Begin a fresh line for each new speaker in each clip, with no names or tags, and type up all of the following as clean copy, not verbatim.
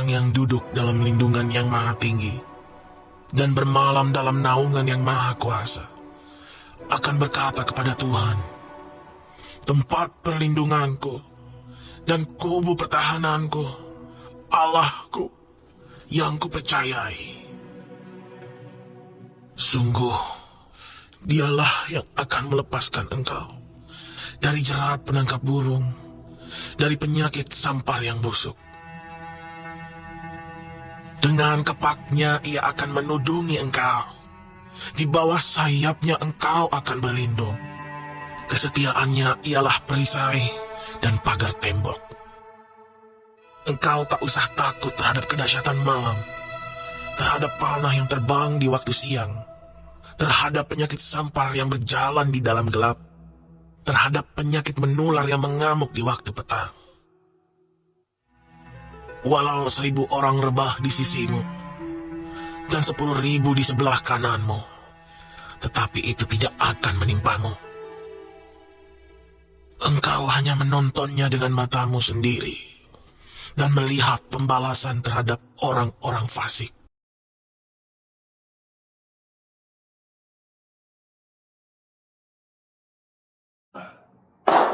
orang yang duduk dalam lindungan yang maha tinggi dan bermalam dalam naungan yang maha kuasa akan berkata kepada Tuhan, tempat perlindunganku dan kubu pertahananku, Allahku yang kupercayai. Sungguh, dialah yang akan melepaskan engkau dari jerat penangkap burung, dari penyakit sampar yang busuk. Dengan kepaknya ia akan menudungi engkau. Di bawah sayapnya engkau akan berlindung. Kesetiaannya ialah perisai dan pagar tembok. Engkau tak usah takut terhadap kedahsyatan malam, terhadap panah yang terbang di waktu siang, terhadap penyakit sampar yang berjalan di dalam gelap, terhadap penyakit menular yang mengamuk di waktu petang. Walau 1000 orang rebah di sisimu, dan 10.000 di sebelah kananmu, tetapi itu tidak akan menimpamu. Engkau hanya menontonnya dengan matamu sendiri, dan melihat pembalasan terhadap orang-orang fasik.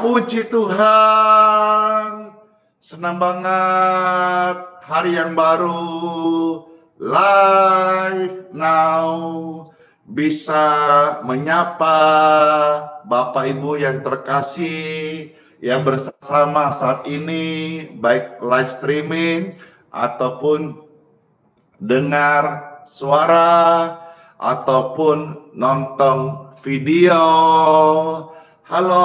Puji Tuhan, senang banget hari yang baru, live now, bisa menyapa Bapak Ibu yang terkasih yang bersama saat ini, baik live streaming ataupun dengar suara ataupun nonton video. Halo,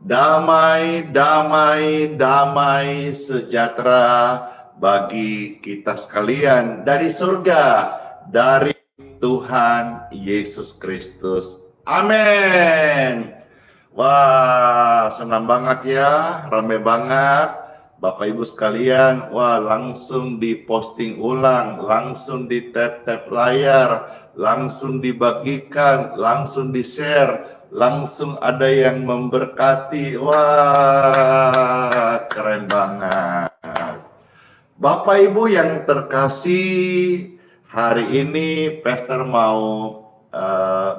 damai, damai, damai sejahtera bagi kita sekalian dari surga, dari Tuhan Yesus Kristus. Amin. Wah, senang banget ya, rame banget. Bapak Ibu sekalian, wah langsung diposting ulang, langsung di tap-tap layar, langsung dibagikan, langsung di-share, langsung ada yang memberkati. Wah, keren banget. Bapak Ibu yang terkasih, hari ini Pastor mau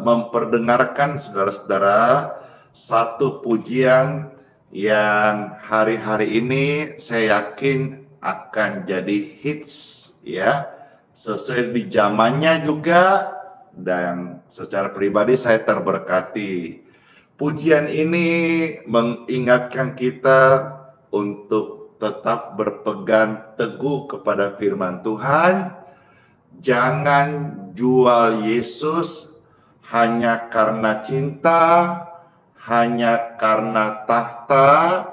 memperdengarkan saudara-saudara satu pujian yang hari-hari ini saya yakin akan jadi hits ya, sesuai di zamannya juga, dan secara pribadi saya terberkati. Pujian ini mengingatkan kita untuk tetap berpegang teguh kepada firman Tuhan. Jangan jual Yesus hanya karena cinta, hanya karena tahta.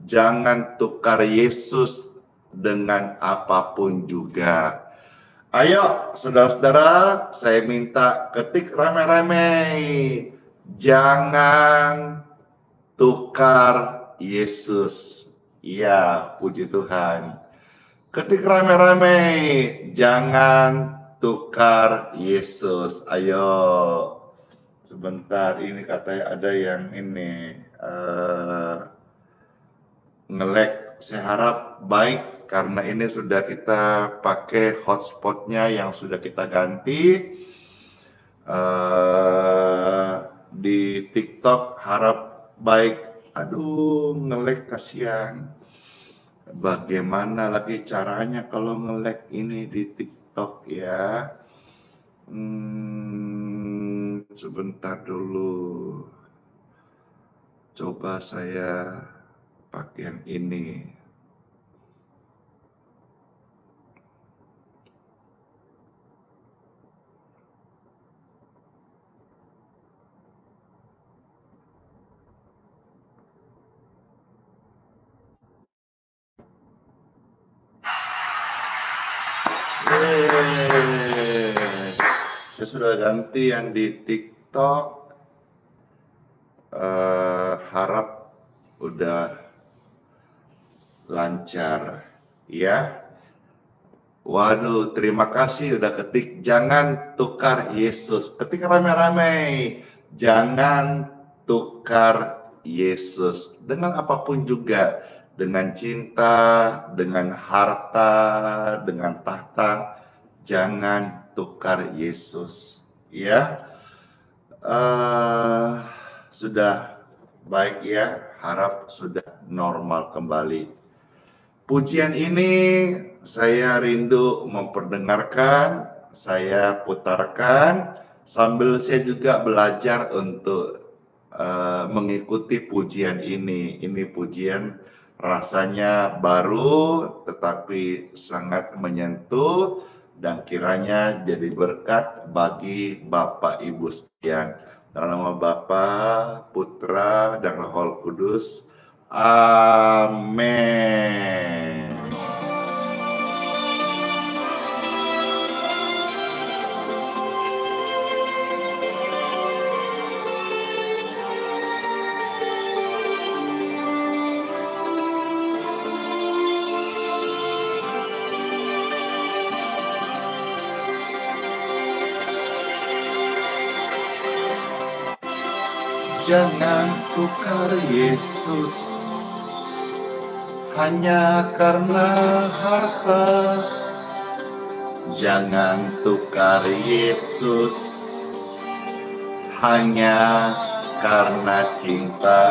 Jangan tukar Yesus dengan apapun juga. Ayo saudara-saudara, saya minta ketik rame-rame. Jangan tukar Yesus. Ya, puji Tuhan. Ketik rame-rame, jangan tukar Yesus. Ayo. Sebentar, ini katanya ada yang ini nge-lag. Saya harap baik karena ini sudah kita pakai hotspotnya yang sudah kita ganti. Di TikTok harap baik. Aduh, nge-lag kasihan. Bagaimana lagi caranya kalau nge-lag ini di TikTok ya? Sebentar dulu. Coba saya pakai yang ini. Saya sudah ganti yang di TikTok. Harap udah lancar ya. Waduh, terima kasih udah ketik jangan tukar Yesus. Ketik rame-rame. Jangan tukar Yesus dengan apapun juga. dengan cinta, dengan harta, dengan tahta, jangan tukar Yesus. Ya, sudah baik ya, harap sudah normal kembali. Pujian ini saya rindu memperdengarkan, saya putarkan, sambil saya juga belajar untuk mengikuti pujian ini. Ini pujian rasanya baru tetapi sangat menyentuh dan kiranya jadi berkat bagi Bapak Ibu sekalian. Dalam nama Bapa, Putra, dan Roh Kudus. Amin. Jangan tukar Yesus hanya karena harta. Jangan tukar Yesus hanya karena cinta.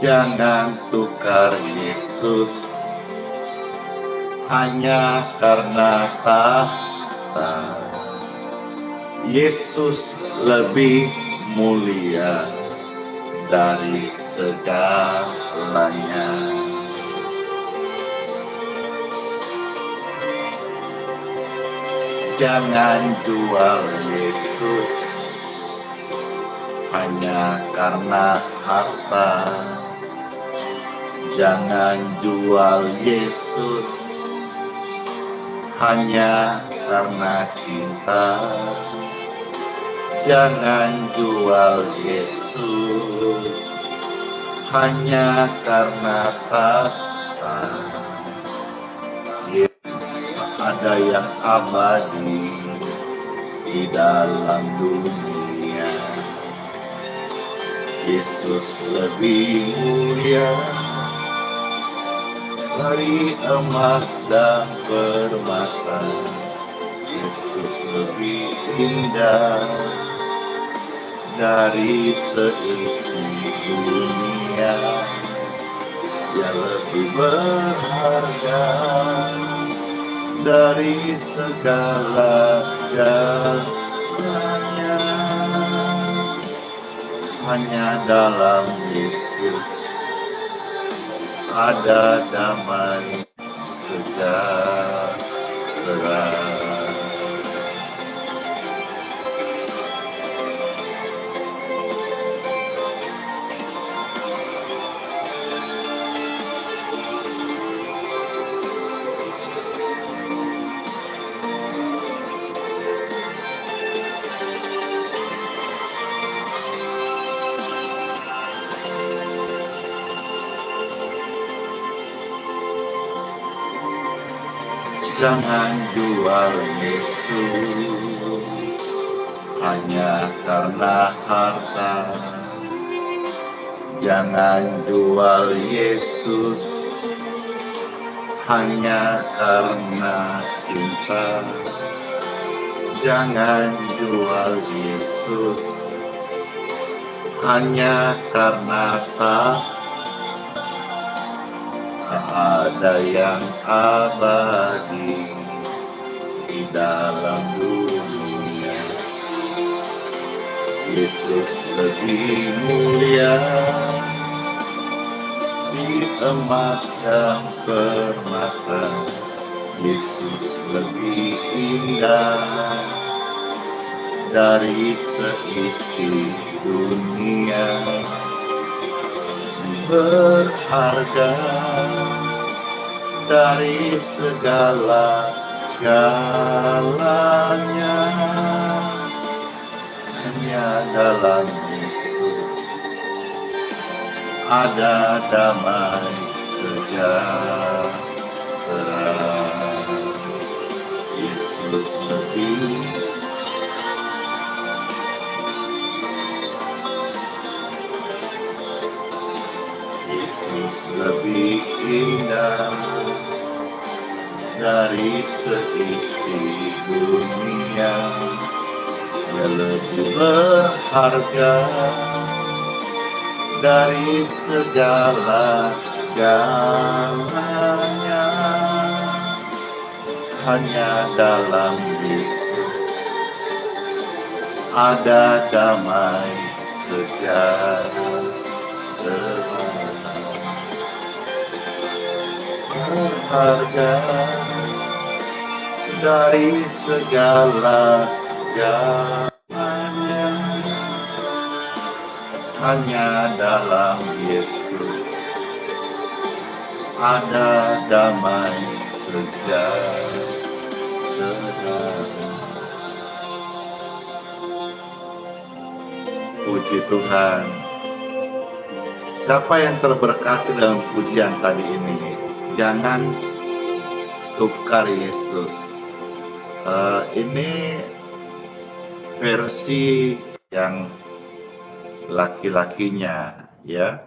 Jangan tukar Yesus hanya karena tahta. Yesus lebih mulia dari segalanya. Jangan jual Yesus hanya karena harta. Jangan jual Yesus hanya karena cinta. Jangan jual Yesus hanya karena tahta. Ada yang abadi di dalam dunia. Yesus lebih mulia dari emas dan permata. Yesus lebih indah dari seisi dunia. Dia lebih berharga dari segala-galanya. Hanya dalam Yesus ada damai sejahtera. Jangan jual Yesus hanya karena harta. Jangan jual Yesus hanya karena cinta. Jangan jual Yesus hanya karena tahta. Tak ada yang abadi di dalam dunia. Yesus lebih mulia di emas dan permata. Yesus lebih indah dari seisi dunia. Berharga dari segala-galanya. Hanya dalam Yesus ada damai sejahtera. Yesus lebih lebih indah dari seisi dunia. Dia lebih berharga dari segala-galanya. Hanya dalam Yesus ada damai sejahtera. Berharga dari segala-galanya. Hanya dalam Yesus ada damai sejahtera. Puji Tuhan. Siapa yang terberkati dalam pujian tadi ini? Jangan tukar Yesus. Ini versi yang laki-lakinya, ya.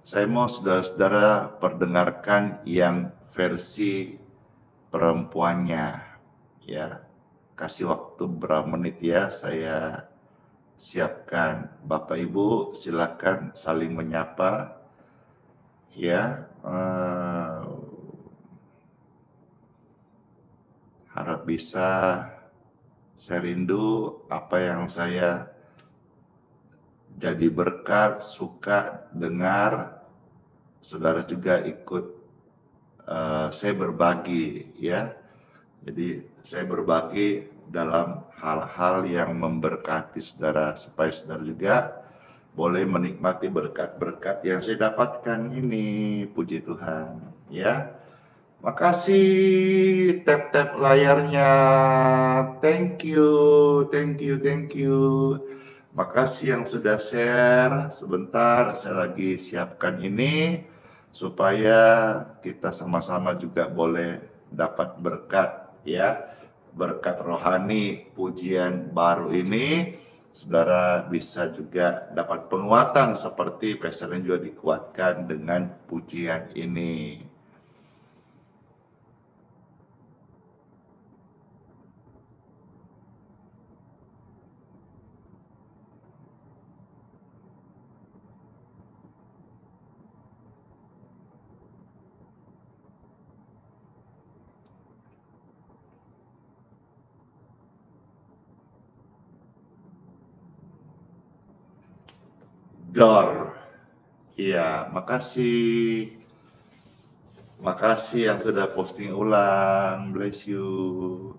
Saya mau saudara-saudara perdengarkan yang versi perempuannya, ya. Kasih waktu berapa menit ya, saya siapkan. Bapak Ibu silakan saling menyapa, ya. Harap bisa. Saya rindu apa yang saya jadi berkat, suka dengar, saudara juga ikut saya berbagi, ya. Jadi saya berbagi dalam hal-hal yang memberkati saudara, supaya saudara juga boleh menikmati berkat-berkat yang saya dapatkan ini. Puji Tuhan, ya. Makasih tap-tap layarnya. Thank you. Makasih yang sudah share. Sebentar saya lagi siapkan ini supaya kita sama-sama juga boleh dapat berkat, ya. Berkat rohani pujian baru ini, saudara bisa juga dapat penguatan seperti Pastor juga dikuatkan dengan pujian ini. Door. Iya, makasih. Makasih yang sudah posting ulang. Bless you.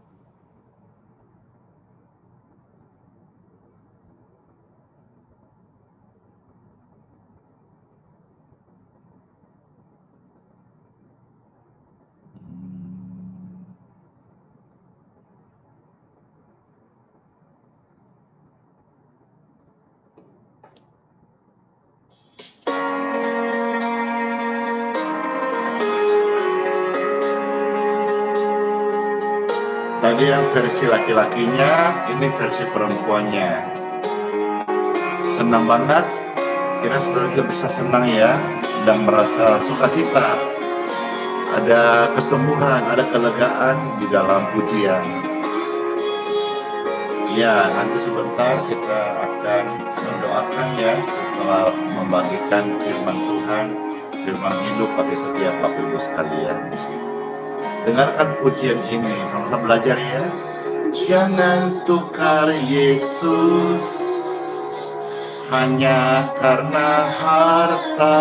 Tadi yang versi laki-lakinya, ini versi perempuannya. Senang banget, kira saudara juga bisa senang ya, dan merasa sukacita. Ada kesembuhan, ada kelegaan di dalam pujian. Ya, nanti sebentar kita akan mendoakan ya, setelah membagikan firman Tuhan, firman hidup bagi setiap Bapak Ibu sekalian. Dengarkan pujian ini, sama-sama belajar ya. Jangan tukar Yesus hanya karena harta.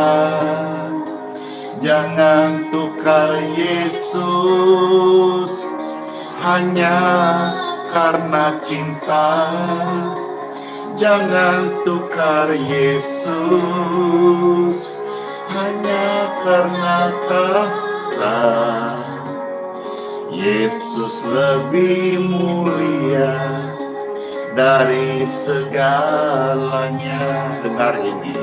Jangan tukar Yesus hanya karena cinta. Jangan tukar Yesus hanya karena tahta. Yesus lebih mulia dari segalanya. Dengar ini,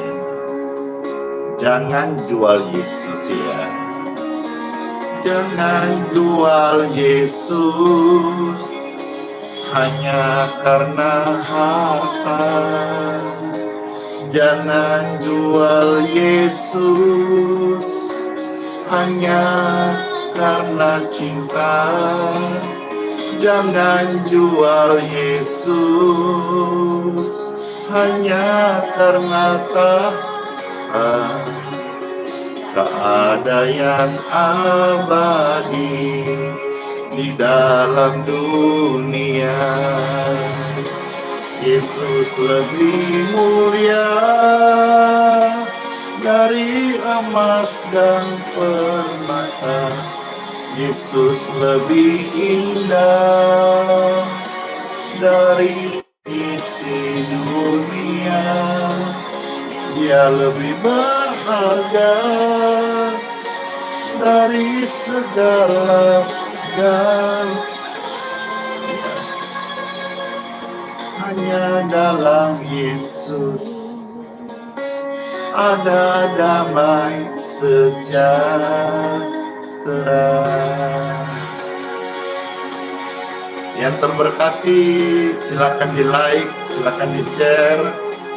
jangan jual Yesus ya. Jangan jual Yesus hanya karena harta. Jangan jual Yesus hanya karena cinta. Jangan jual Yesus hanya karena tak ada yang abadi di dalam dunia. Yesus lebih mulia dari emas dan permata. Yesus lebih indah dari isi dunia. Dia lebih berharga dari segala dan hanya dalam Yesus ada damai sejahtera. Yang terberkati, silakan di like, silakan di share,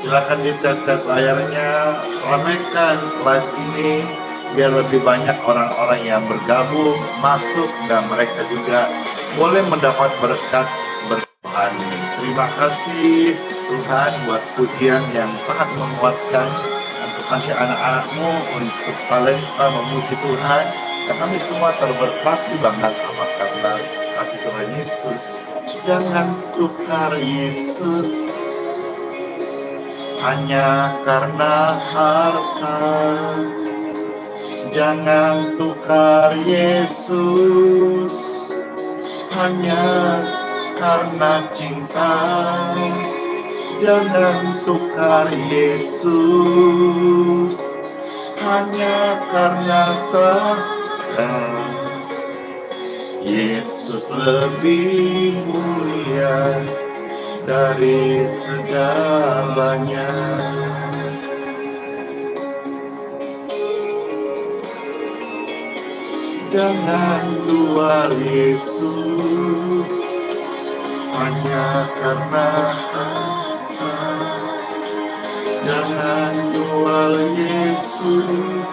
silakan di tap layarnya, ramaikan live ini biar lebih banyak orang-orang yang bergabung, masuk, dan mereka juga boleh mendapat berkat Tuhan. Terima kasih Tuhan buat pujian yang sangat menguatkan untuk kasih anak-anakmu untuk talenta memuji Tuhan. Dan kami semua terberkati banget sama karena kasih Tuhan Yesus. Jangan tukar Yesus hanya karena harta. Jangan tukar Yesus hanya karena cinta. Jangan tukar Yesus hanya karena Yesus lebih mulia dari segalanya. Jangan jual Yesus hanya karena harta. Jangan jual Yesus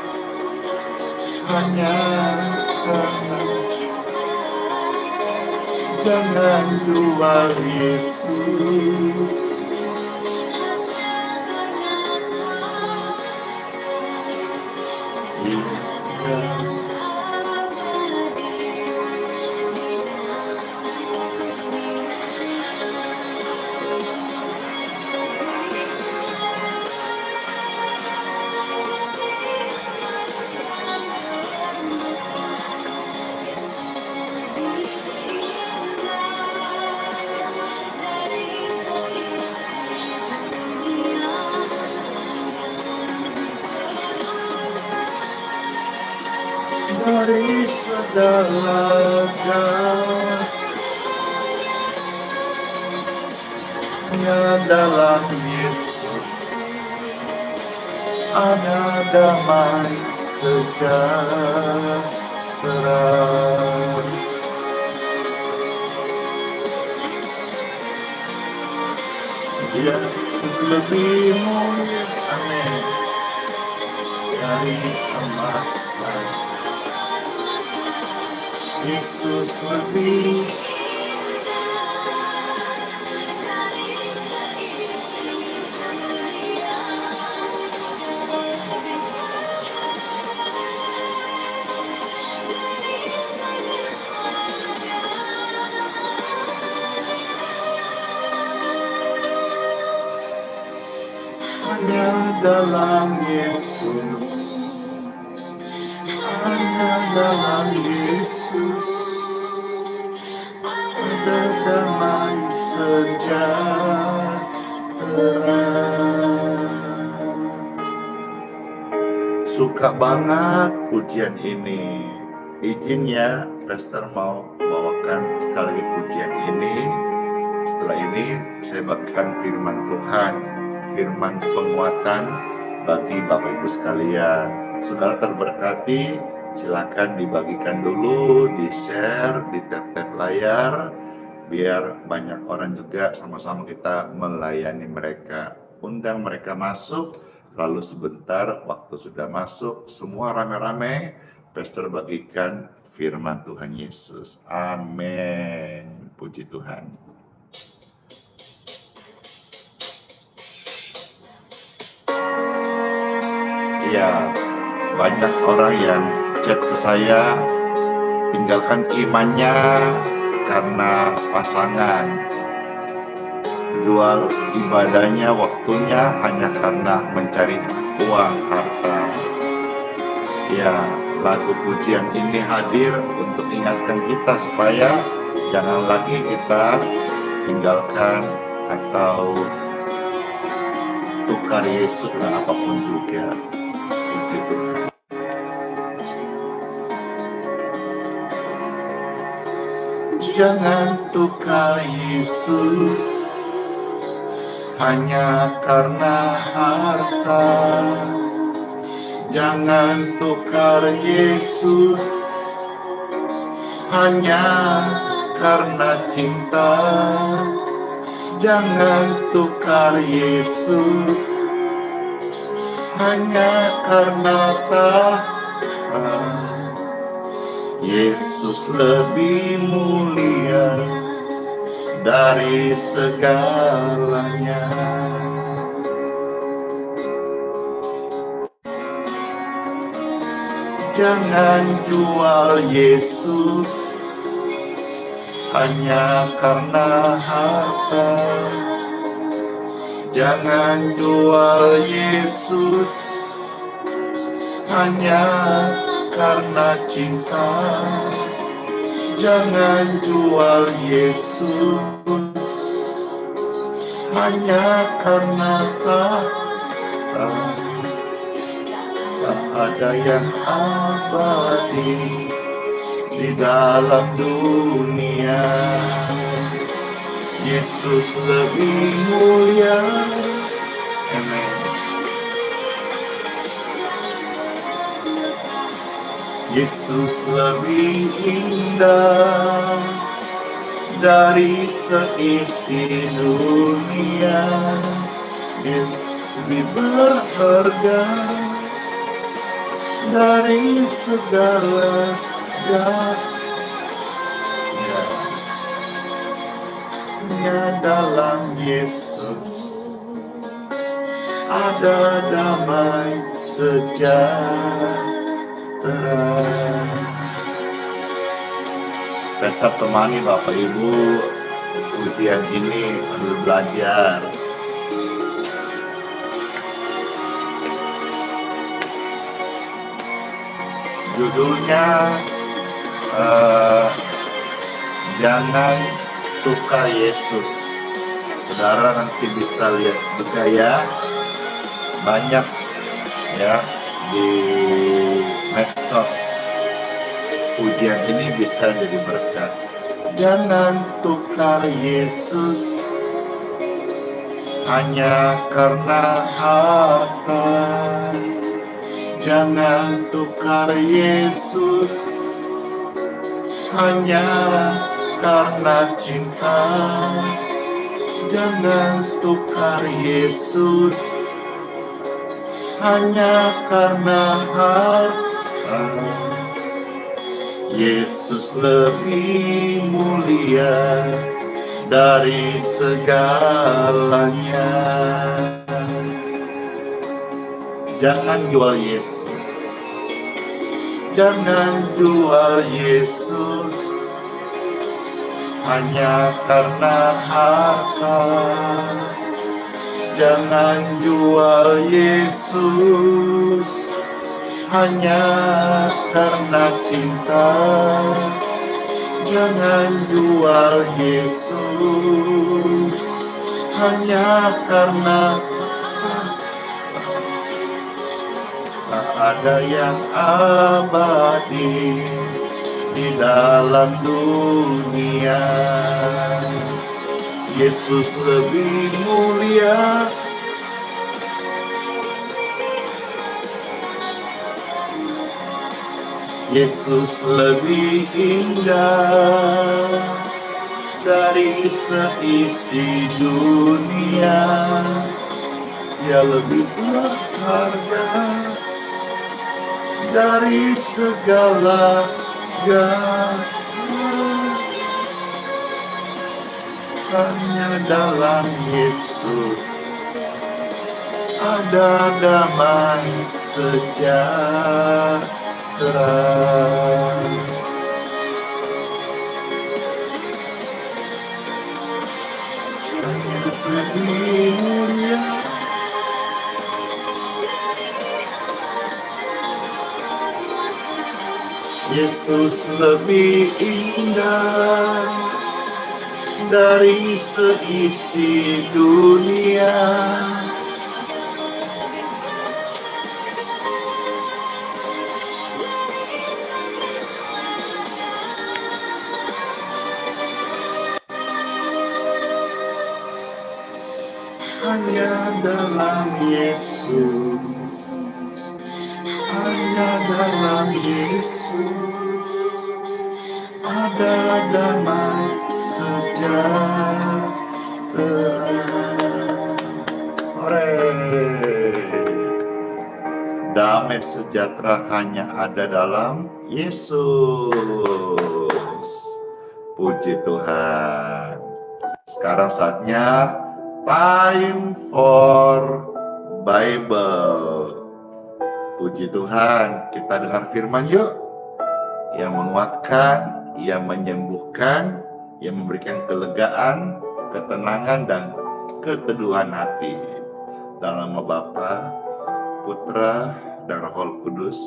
hanya karena. Jangan jual Yesus. Dari segala hanya dalam Yesus ada damai sejahtera. Dia lebih mulia, amin, dari emas. Yesus lebih hanya dalam Yesus, hanya dalam Yesus ada damai sejahtera. Suka banget pujian ini. Izin ya, Pastor mau bawakan sekali pujian ini. Setelah ini saya bagikan firman Tuhan, firman penguatan bagi Bapak Ibu sekalian. Saudara terberkati, silakan dibagikan dulu, di-share, di tap-tap layar, biar banyak orang juga sama-sama kita melayani mereka. Undang mereka masuk, lalu sebentar waktu sudah masuk, semua rame-rame Pastor bagikan firman Tuhan Yesus. Amin. Puji Tuhan. Ya, banyak orang yang chat ke saya tinggalkan imannya karena pasangan, jual ibadahnya, waktunya hanya karena mencari uang, harta. Ya, lagu pujian ini hadir untuk ingatkan kita supaya jangan lagi kita tinggalkan atau tukar Yesus dan apapun juga. Puji Tuhan. Jangan tukar Yesus hanya karena harta. Jangan tukar Yesus hanya karena cinta. Jangan tukar Yesus hanya karena tahta. Yesus lebih mulia dari segalanya. Jangan jual Yesus hanya karena harta. Jangan jual Yesus hanya karena cinta. Jangan jual Yesus hanya karena tahta. Tak ada yang abadi di dalam dunia. Yesus lebih mulia. Amen. Yesus lebih indah dari seisi dunia. Lebih berharga dari segala hanya dalam Yesus ada damai sejahtera. Pesta temani Bapak Ibu ujian ini sambil belajar. Judulnya jangan tukar Yesus. Saudara nanti bisa lihat juga ya, banyak ya di medsos. Ujian ini bisa jadi berkat. Jangan tukar Yesus hanya karena harta. Jangan tukar Yesus hanya karena cinta. Jangan tukar Yesus hanya karena harta. Yesus lebih mulia dari segalanya. Jangan jual Yesus. Jangan jual Yesus hanya karena harta. Jangan jual Yesus hanya karena cinta. Jangan jual Yesus hanya karena tak ada yang abadi di dalam dunia. Yesus lebih mulia. Yesus lebih indah dari seisi dunia. Dia lebih berharga dari segala gangguan. Hanya dalam Yesus ada damai sejahtera. Hanya lebih mulia, Yesus lebih indah dari seisi dunia. Hanya dalam Yesus, hanya dalam Yesus ada damai sejahtera. Damai sejahtera hanya ada dalam Yesus. Puji Tuhan. Sekarang saatnya time for Bible. Puji Tuhan, kita dengar firman yuk. Yang menguatkan, yang menyembuhkan, yang memberikan kelegaan, ketenangan, dan keteduhan hati. Dalam nama Bapa, Putra, dan Roh Kudus.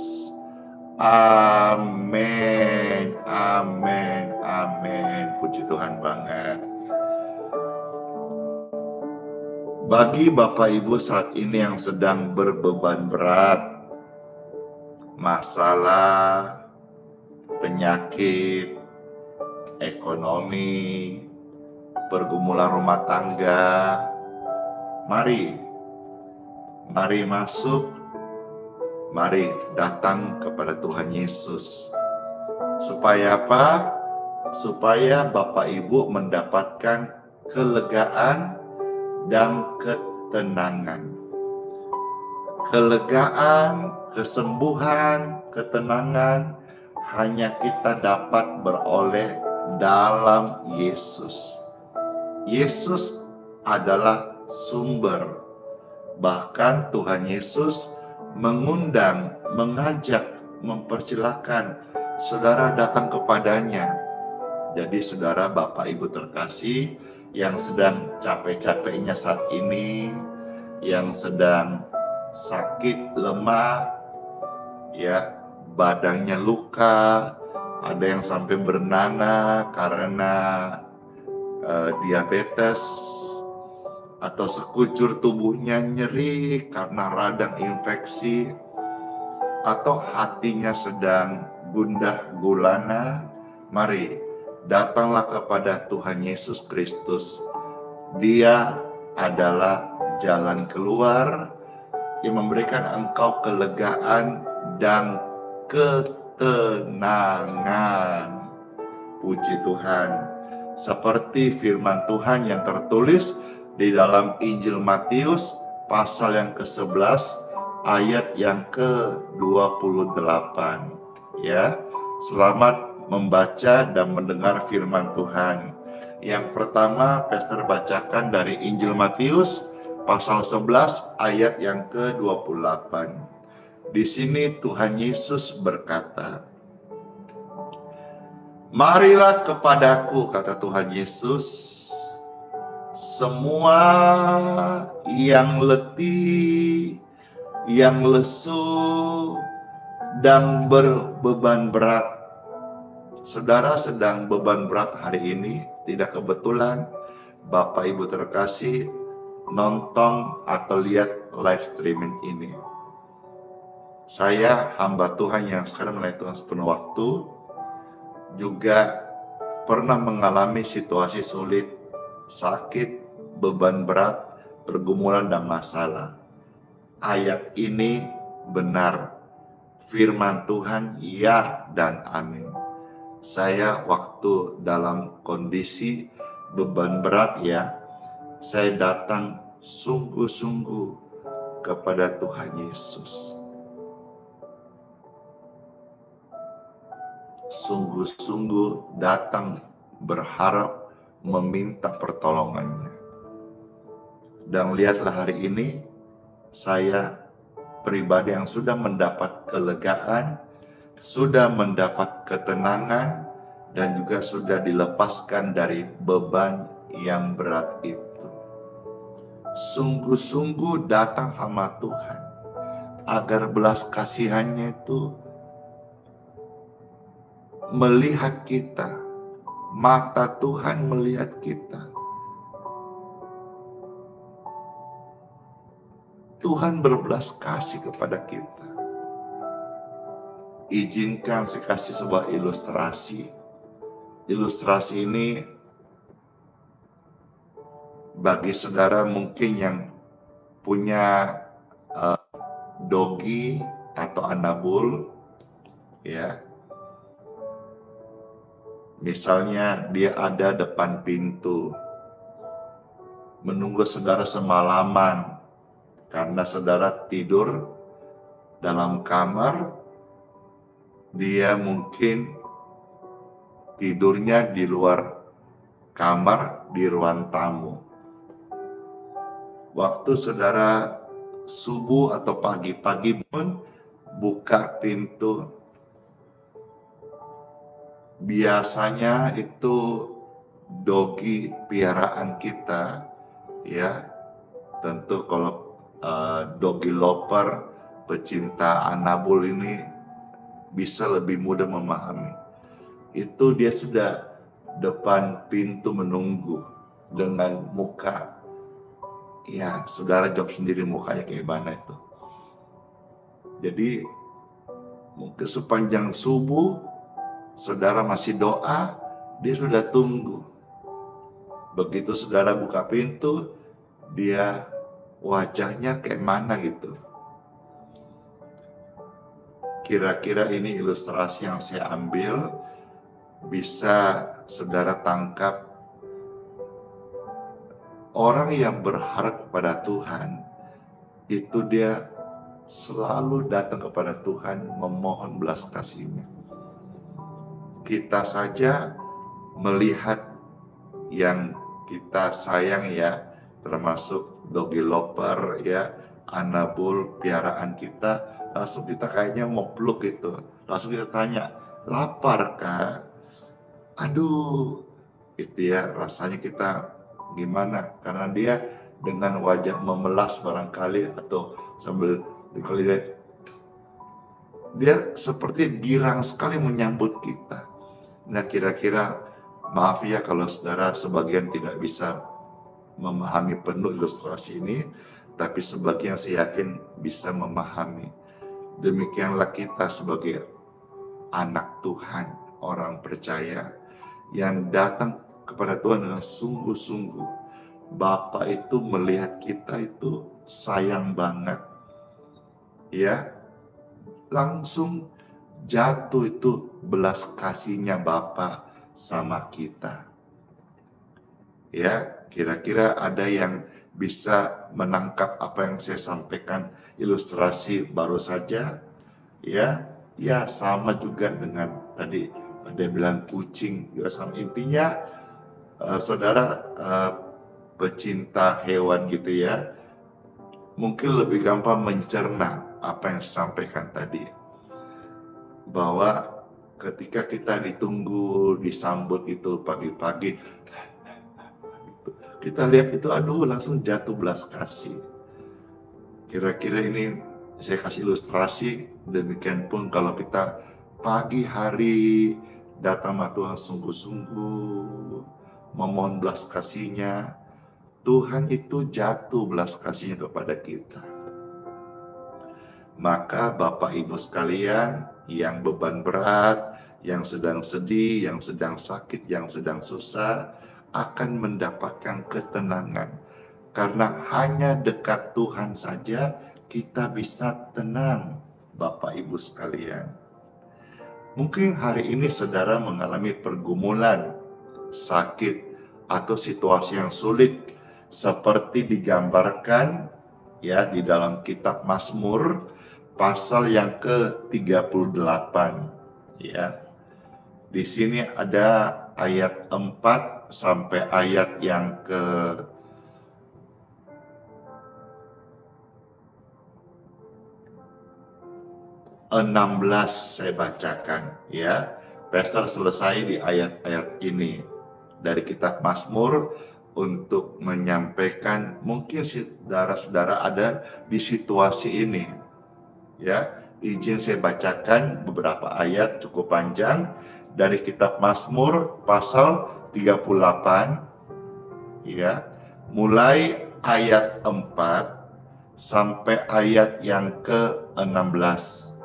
Amin, amin, amin. Puji Tuhan banget. Bagi Bapak Ibu saat ini yang sedang berbeban berat, masalah, penyakit, ekonomi, pergumulan rumah tangga, mari masuk, mari datang kepada Tuhan Yesus. Supaya apa? Supaya Bapak Ibu mendapatkan kelegaan dan ketenangan. Kelegaan, kesembuhan, ketenangan hanya kita dapat beroleh dalam Yesus. Yesus adalah sumber. Bahkan Tuhan Yesus mengundang, mengajak, mempersilahkan saudara datang kepadanya. Jadi saudara, Bapak Ibu terkasih, yang sedang capek-capeknya saat ini, yang sedang sakit, lemah, ya, badannya luka, ada yang sampai bernanah karena diabetes, atau sekujur tubuhnya nyeri karena radang infeksi, atau hatinya sedang gundah gulana, mari datanglah kepada Tuhan Yesus Kristus. Dia adalah jalan keluar yang memberikan engkau kelegaan dan ketenangan. Puji Tuhan. Seperti firman Tuhan yang tertulis di dalam Injil Matius pasal yang ke-11 ayat yang ke-28. Ya, selamat membaca dan mendengar firman Tuhan. Yang pertama, Pastor bacakan dari Injil Matius pasal 11 ayat yang ke-28. Di sini Tuhan Yesus berkata, "Marilah kepadaku," kata Tuhan Yesus, "semua yang letih, yang lesu, dan berbeban berat." Saudara sedang beban berat hari ini, tidak kebetulan Bapak Ibu terkasih nonton atau lihat live streaming ini. Saya hamba Tuhan yang sekarang melayani Tuhan sepenuh waktu, juga pernah mengalami situasi sulit, sakit, beban berat, pergumulan dan masalah. Ayat ini benar, firman Tuhan ya dan amin. Saya waktu dalam kondisi beban berat ya, saya datang sungguh-sungguh kepada Tuhan Yesus. sungguh-sungguh datang berharap meminta pertolongannya. Dan lihatlah hari ini, saya pribadi yang sudah mendapat kelegaan, sudah mendapat ketenangan, dan juga sudah dilepaskan dari beban yang berat itu. Sungguh-sungguh datang hamba Tuhan, agar belas kasihannya itu melihat kita, mata Tuhan melihat kita. Tuhan berbelas kasih kepada kita. Izinkan saya kasih sebuah ilustrasi. Ilustrasi ini bagi saudara mungkin yang punya dogi atau anabul, ya. Misalnya dia ada depan pintu, menunggu saudara semalaman karena saudara tidur dalam kamar, dia mungkin tidurnya di luar kamar, di ruang tamu. Waktu saudara subuh atau pagi-pagi pun buka pintu, biasanya itu dogi piaraan kita, ya. Tentu kalau dogi lover, pecinta anabul ini bisa lebih mudah memahami. Itu dia sudah depan pintu menunggu dengan muka, ya saudara jawab sendiri mukanya kayak mana itu. Jadi mungkin sepanjang subuh saudara masih doa, dia sudah tunggu. Begitu saudara buka pintu, dia wajahnya kayak mana gitu. Kira-kira ini ilustrasi yang saya ambil, bisa saudara tangkap. Orang yang berharap kepada Tuhan, itu dia selalu datang kepada Tuhan memohon belas kasih-Nya. Kita saja melihat yang kita sayang, ya, termasuk dogi lover, ya, anabul piaraan kita, langsung kita kayaknya mau peluk gitu. Langsung kita tanya, lapar kah? Aduh, itu ya rasanya kita gimana? Karena dia dengan wajah memelas barangkali atau sambil dikelilit, dia seperti girang sekali menyambut kita. Nah, kira-kira maaf ya kalau saudara sebagian tidak bisa memahami penuh ilustrasi ini, tapi sebagian saya yakin bisa memahami. Demikianlah kita sebagai anak Tuhan, orang percaya yang datang kepada Tuhan dengan sungguh-sungguh. Bapa itu melihat kita itu sayang banget, ya, langsung jatuh itu belas kasihnya Bapa sama kita. Ya, kira-kira ada yang bisa menangkap apa yang saya sampaikan ilustrasi baru saja? Ya sama juga dengan tadi ada yang bilang kucing, juga sama. Intinya saudara pecinta hewan gitu ya, mungkin lebih gampang mencerna apa yang saya sampaikan tadi, bahwa ketika kita ditunggu, disambut itu pagi-pagi, kita lihat itu, aduh, langsung jatuh belas kasih. Kira-kira ini saya kasih ilustrasi. Demikian pun kalau kita pagi hari datang sama Tuhan sungguh-sungguh memohon belas kasih-Nya, Tuhan itu jatuh belas kasih-Nya kepada kita. Maka Bapak Ibu sekalian yang beban berat, yang sedang sedih, yang sedang sakit, yang sedang susah, akan mendapatkan ketenangan. Karena hanya dekat Tuhan saja kita bisa tenang, Bapak Ibu sekalian. Mungkin hari ini saudara mengalami pergumulan, sakit, atau situasi yang sulit seperti digambarkan ya di dalam kitab Mazmur pasal yang ke-38, ya. Di sini ada ayat 4 sampai ayat yang ke 16 saya bacakan ya. Pastor selesai di ayat-ayat ini dari kitab Mazmur untuk menyampaikan mungkin saudara-saudara ada di situasi ini ya. Izin saya bacakan beberapa ayat cukup panjang dari kitab Mazmur pasal 38 ya, mulai ayat 4 sampai ayat yang ke-16.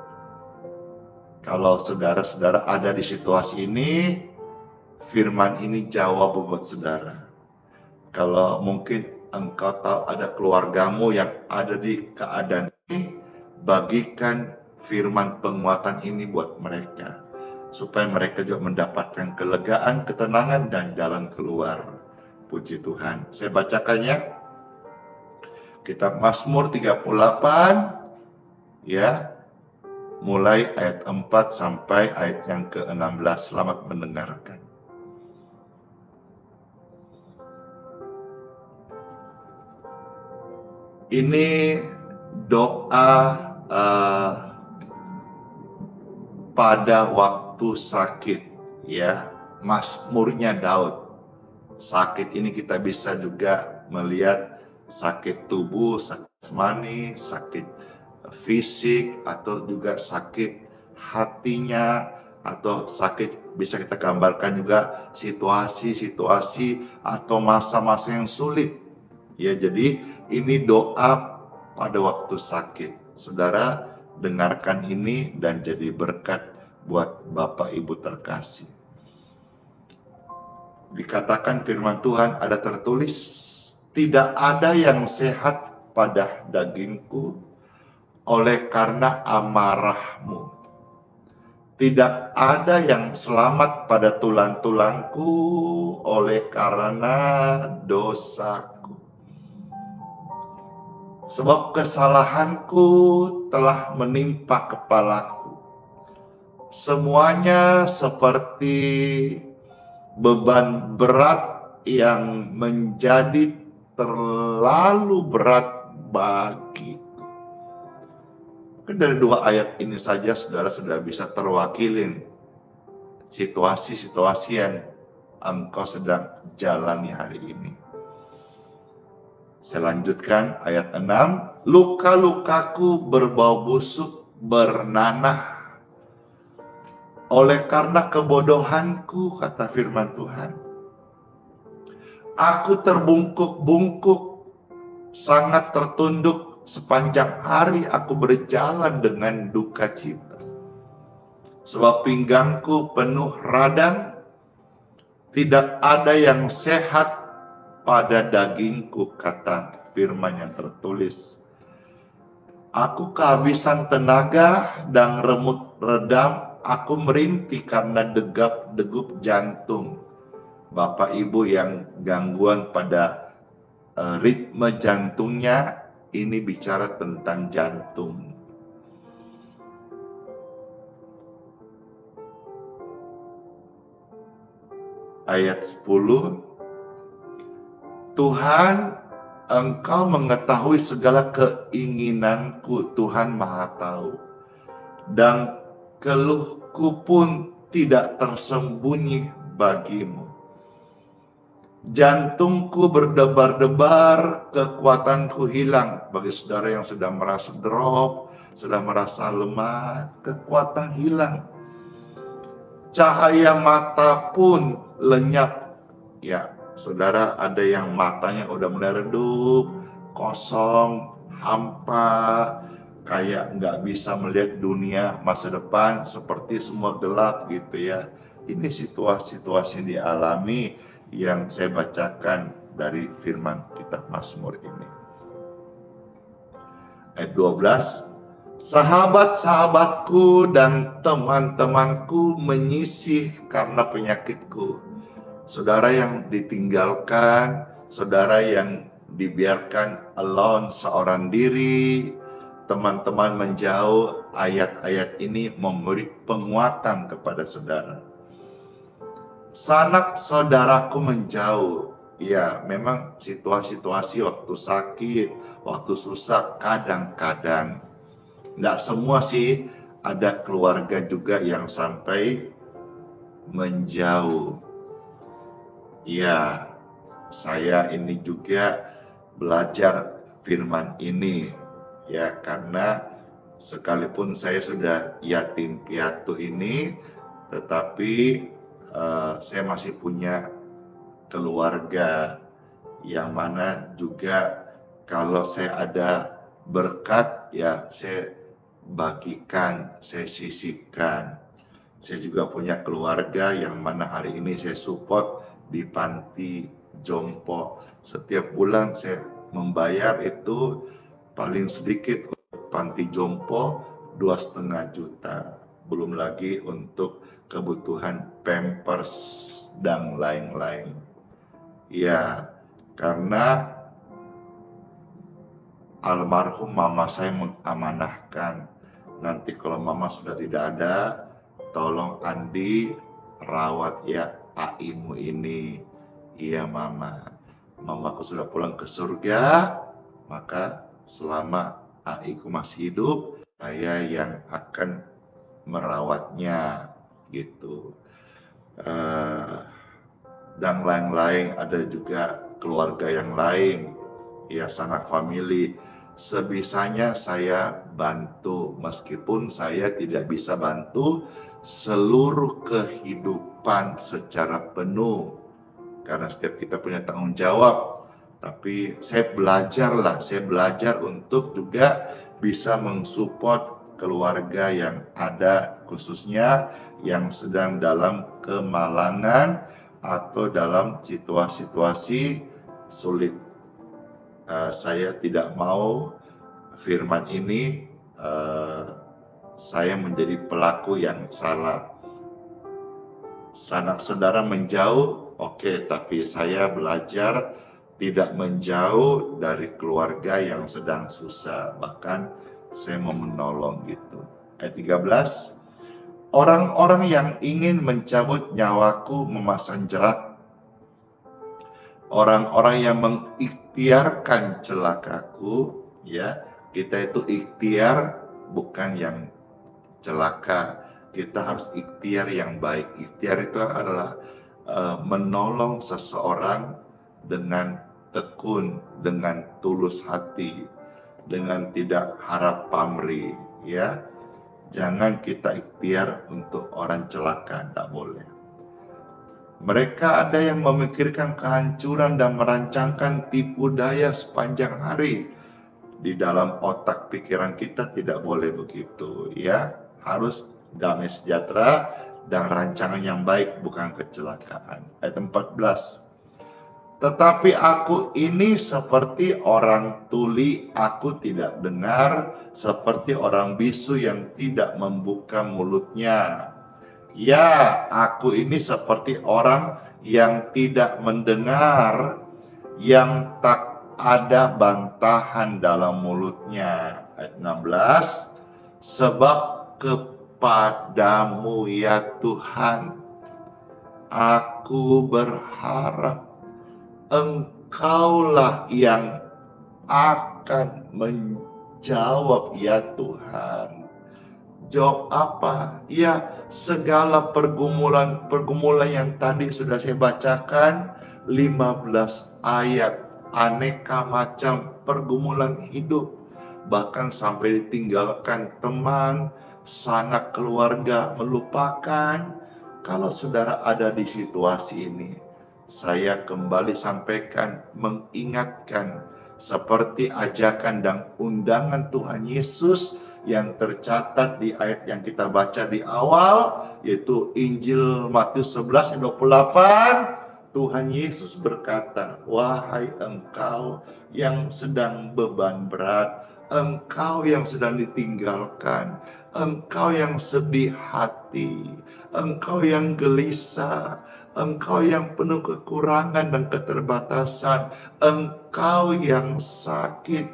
Kalau saudara-saudara ada di situasi ini, firman ini jawab buat saudara. Kalau mungkin engkau tahu ada keluargamu yang ada di keadaan ini, bagikan firman penguatan ini buat mereka, supaya mereka juga mendapatkan kelegaan, ketenangan, dan jalan keluar. Puji Tuhan. Saya bacakannya. Kitab Mazmur 38, ya, mulai ayat 4 sampai ayat yang ke-16. Selamat mendengarkan. Ini doa pada waktu sakit, ya, Mazmurnya Daud. Sakit ini kita bisa juga melihat sakit tubuh, sakit jasmani, sakit fisik, atau juga sakit hatinya, atau sakit bisa kita gambarkan juga situasi-situasi atau masa-masa yang sulit. Ya, jadi ini doa pada waktu sakit. Saudara dengarkan ini dan jadi berkat buat Bapak Ibu terkasih. Dikatakan firman Tuhan ada tertulis, tidak ada yang sehat pada dagingku oleh karena amarahmu. Tidak ada yang selamat pada tulang-tulangku oleh karena dosaku. Sebab kesalahanku telah menimpa kepalaku. Semuanya seperti beban berat yang menjadi terlalu berat bagiku. Dari dua ayat ini saja saudara sudah bisa terwakilin situasi-situasi yang engkau sedang jalani hari ini. Saya lanjutkan ayat 6. Luka-lukaku berbau busuk bernanah oleh karena kebodohanku, kata firman Tuhan. Aku terbungkuk-bungkuk, sangat tertunduk, sepanjang hari aku berjalan dengan duka cita. Sebab pinggangku penuh radang, tidak ada yang sehat pada dagingku, kata firman yang tertulis. Aku kehabisan tenaga dan remut redam, aku merintih karena degup jantung. Bapak Ibu yang gangguan pada ritme jantungnya, ini bicara tentang jantung. Ayat 10. Tuhan, Engkau mengetahui segala keinginanku, Tuhan Maha Tahu. Dan keluhku pun tidak tersembunyi bagimu. Jantungku berdebar-debar, kekuatanku hilang. Bagi saudara yang sudah merasa drop, sudah merasa lemah, kekuatan hilang. Cahaya mata pun lenyap. Ya, saudara ada yang matanya udah mulai redup, kosong, hampa, kayak nggak bisa melihat dunia masa depan, seperti semua gelap gitu ya. Ini situasi-situasi dialami yang saya bacakan dari firman kitab Mazmur ini. Ayat 12, sahabat-sahabatku dan teman-temanku menyisih karena penyakitku. Saudara yang ditinggalkan, saudara yang dibiarkan alone seorang diri, teman-teman menjauh, ayat-ayat ini memberi penguatan kepada saudara. Sanak saudaraku menjauh. Ya, memang situasi-situasi waktu sakit, waktu susah, kadang-kadang. Nggak semua sih, ada keluarga juga yang sampai menjauh. Ya, saya ini juga belajar firman ini. Ya, karena sekalipun saya sudah yatim piatu ini, tetapi saya masih punya keluarga yang mana juga kalau saya ada berkat ya saya bagikan, saya sisihkan. Saya juga punya keluarga yang mana hari ini saya support di panti jompo. Setiap bulan saya membayar itu paling sedikit untuk panti jompo 2,5 juta. Belum lagi untuk kebutuhan pampers dan lain-lain. Ya, karena almarhum mama saya mengamanahkan, nanti kalau mama sudah tidak ada, tolong Andi rawat ya Aimu ini. Iya mama, mamaku sudah pulang ke surga, maka selama Aiku masih hidup, saya yang akan merawatnya gitu. Dan lain-lain, ada juga keluarga yang lain, ya sanak famili. Sebisanya saya bantu, meskipun saya tidak bisa bantu seluruh kehidupan secara penuh, karena setiap kita punya tanggung jawab. Tapi saya belajar untuk juga bisa mensupport keluarga yang ada, khususnya yang sedang dalam kemalangan atau dalam situasi-situasi sulit. Saya tidak mau firman ini saya menjadi pelaku yang salah. Sanak saudara menjauh, oke, tapi saya belajar tidak menjauh dari keluarga yang sedang susah, bahkan saya mau menolong gitu. Ayat 13, orang-orang yang ingin mencabut nyawaku memasang jerat. Orang-orang yang mengikhtiarkan celakaku, ya, kita itu ikhtiar bukan yang celaka. Kita harus ikhtiar yang baik. Ikhtiar itu adalah menolong seseorang dengan tekun, dengan tulus hati, dengan tidak harap pamrih, ya. Jangan kita ikhtiar untuk orang celaka, tidak boleh. Mereka ada yang memikirkan kehancuran dan merancangkan tipu daya sepanjang hari. Di dalam otak pikiran kita tidak boleh begitu, ya. Harus damai sejahtera dan rancangan yang baik, bukan kecelakaan. Ayat 14. Tetapi aku ini seperti orang tuli, aku tidak dengar, seperti orang bisu yang tidak membuka mulutnya. Ya, aku ini seperti orang yang tidak mendengar, yang tak ada bantahan dalam mulutnya. Ayat 16, sebab kepadamu ya Tuhan, aku berharap Engkaulah yang akan menjawab ya Tuhan. Jawab apa? Ya, segala pergumulan yang tadi sudah saya bacakan, 15 ayat, aneka macam pergumulan hidup, bahkan sampai ditinggalkan teman, sanak keluarga, melupakan. Kalau saudara ada di situasi ini, saya kembali sampaikan, mengingatkan, seperti ajakan dan undangan Tuhan Yesus yang tercatat di ayat yang kita baca di awal, yaitu Injil Matius 11 ayat 28. Tuhan Yesus berkata, wahai engkau yang sedang beban berat, engkau yang sedang ditinggalkan, engkau yang sedih hati, engkau yang gelisah, engkau yang penuh kekurangan dan keterbatasan, engkau yang sakit,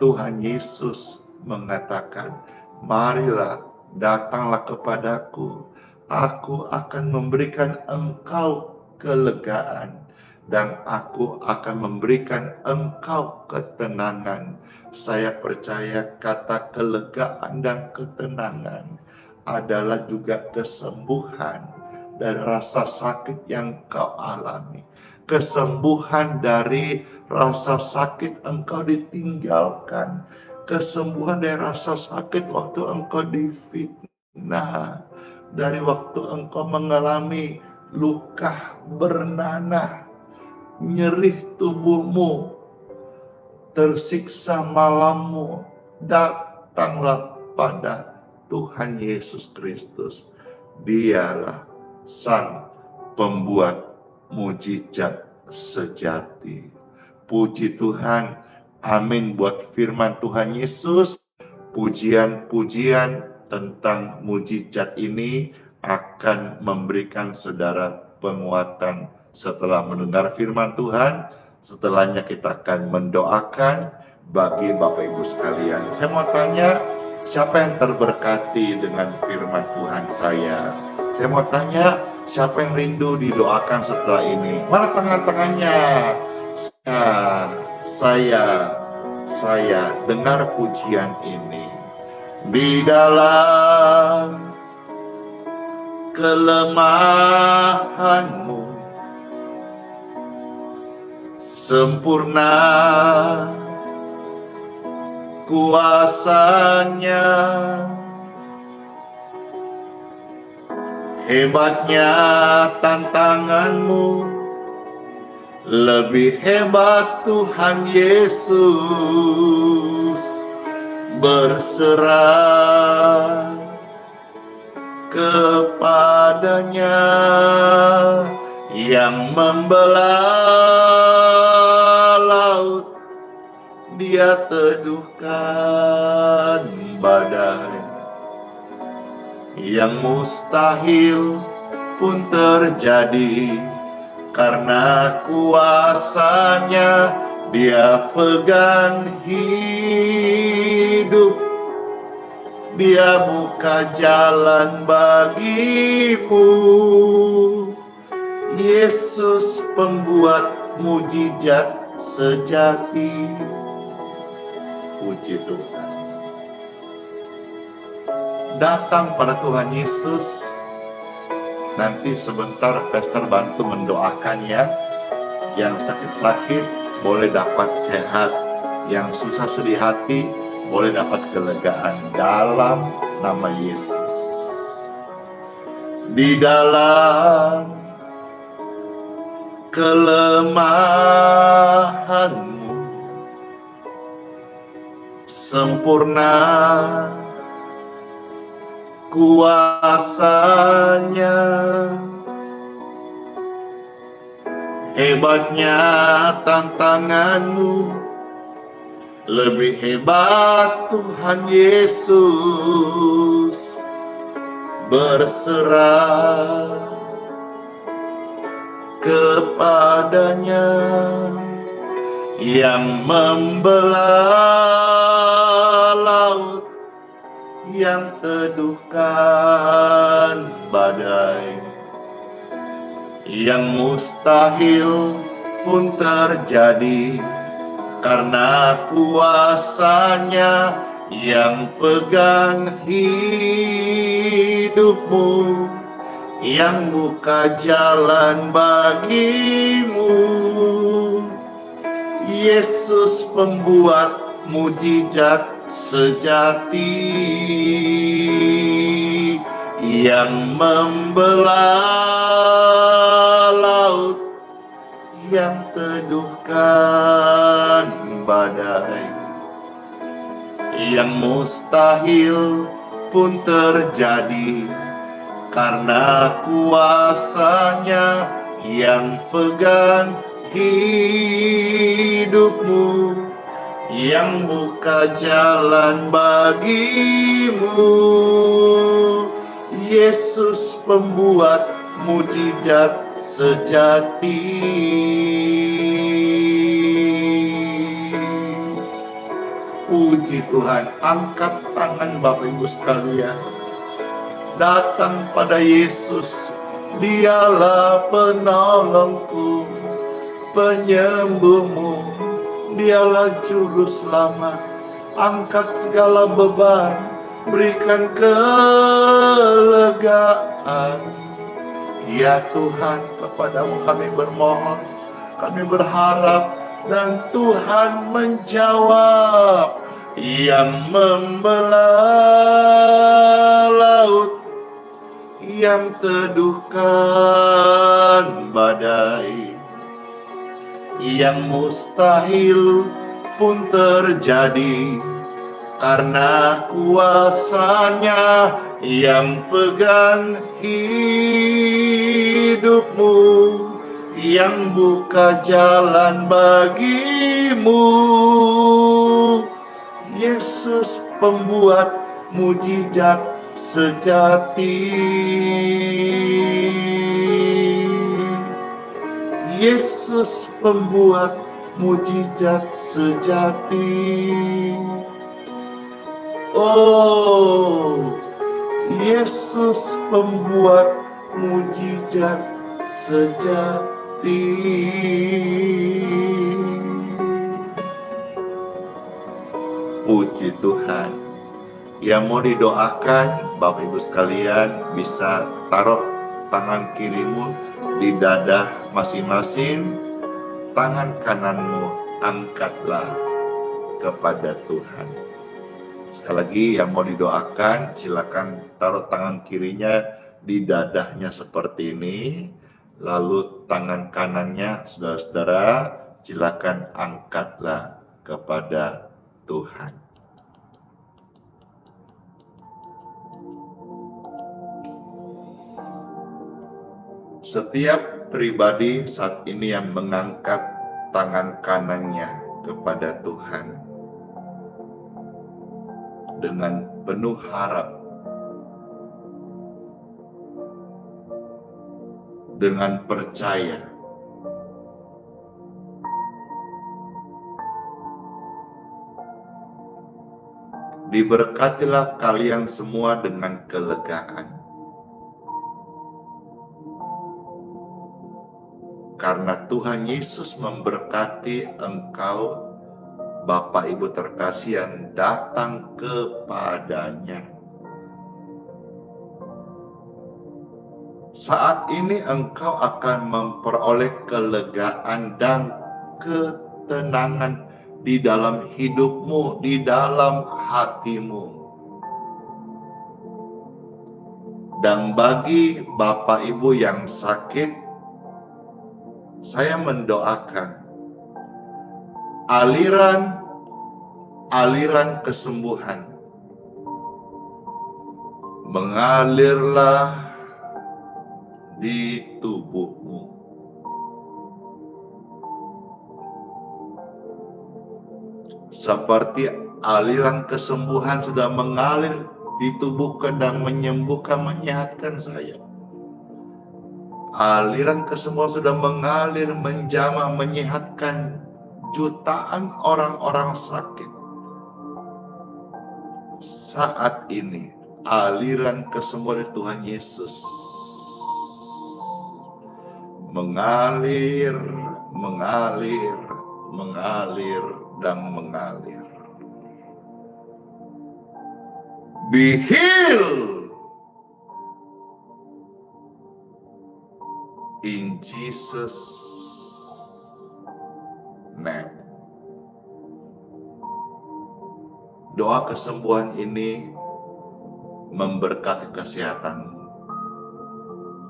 Tuhan Yesus mengatakan, marilah, datanglah kepadaku, Aku akan memberikan engkau kelegaan, dan aku akan memberikan engkau ketenangan. Saya percaya kata kelegaan dan ketenangan adalah juga kesembuhan dari rasa sakit yang kau alami. Kesembuhan dari rasa sakit engkau ditinggalkan. Kesembuhan dari rasa sakit waktu engkau difitnah. Dari waktu engkau mengalami luka bernanah, nyerih tubuhmu, tersiksa malammu, datanglah pada Tuhan Yesus Kristus. Dialah Sang Pembuat mujizat sejati. Puji Tuhan, amin buat firman Tuhan Yesus. Pujian-pujian tentang mujizat ini akan memberikan saudara penguatan setelah mendengar firman Tuhan. Setelahnya kita akan mendoakan bagi Bapak Ibu sekalian. Saya mau tanya, siapa yang terberkati dengan firman Tuhan saya? Saya mau tanya, siapa yang rindu didoakan setelah ini? Mana tangan-tangannya? Saya dengar pujian ini. Di dalam kelemahanmu sempurna kuasanya, hebatnya tantanganmu, lebih hebat Tuhan Yesus. Berserah kepadanya yang membelah laut, dia teduhkan badai. Yang mustahil pun terjadi karena kuasanya. Dia pegang hidup, dia buka jalan bagimu. Yesus pembuat mujizat sejati. Puji Tuhan. Datang pada Tuhan Yesus. Nanti sebentar pastor bantu mendoakannya. Yang sakit-sakit boleh dapat sehat, yang susah sedih hati boleh dapat kelegaan dalam nama Yesus. Di dalam kelemahanmu sempurna kuasanya, hebatnya tantanganmu, lebih hebat Tuhan Yesus. Berserah kepadanya yang membelah laut, yang teduhkan badai. Yang mustahil pun terjadi karena kuasanya. Yang pegang hidupmu, yang buka jalan bagimu. Yesus pembuat mujizat sejati, yang membelah laut, yang teduhkan badai. Yang mustahil pun terjadi karena kuasanya. Yang pegang hidupmu, yang buka jalan bagimu. Yesus pembuat mujizat sejati. Puji Tuhan. Angkat tangan Bapak Ibu sekalian. datang pada Yesus. Dialah penolongku, penyembuhmu, dialah juru selamat. Angkat segala beban, berikan kelegaan. Ya Tuhan, kepadamu kami bermohon, kami berharap, dan Tuhan menjawab. Yang membelah laut, yang teduhkan badai, yang mustahil pun terjadi karena kuasanya. Yang pegang hidupmu, yang buka jalan bagimu. Yesus pembuat mujizat sejati. Yesus pembuat mujizat sejati. Oh, Yesus pembuat mujizat sejati. Puji Tuhan. Yang mau didoakan, Bapak Ibu sekalian, bisa taruh tangan kirimu di dada masing-masing, tangan kananmu angkatlah kepada Tuhan. Sekali lagi, yang mau didoakan, silakan taruh tangan kirinya di dadanya seperti ini, lalu tangan kanannya, saudara-saudara, silakan angkatlah kepada Tuhan. Setiap pribadi saat ini yang mengangkat tangan kanannya kepada Tuhan dengan penuh harap, dengan percaya, diberkatilah kalian semua dengan kelegaan, karena Tuhan Yesus memberkati engkau, Bapak Ibu terkasih yang datang kepadanya. Saat ini engkau akan memperoleh kelegaan dan ketenangan di dalam hidupmu, di dalam hatimu. Dan bagi Bapak Ibu yang sakit, saya mendoakan aliran kesembuhan mengalirlah di tubuhmu. Seperti aliran kesembuhan sudah mengalir di tubuhku dan menyembuhkan, menyehatkan saya. Aliran kesembuhan sudah mengalir, menjamah, menyehatkan jutaan orang-orang sakit. Saat ini aliran kesembuhan Tuhan Yesus mengalir, mengalir, mengalir, dan mengalir. Be healed in Jesus' name. Doa kesembuhan ini memberkati kesehatanmu.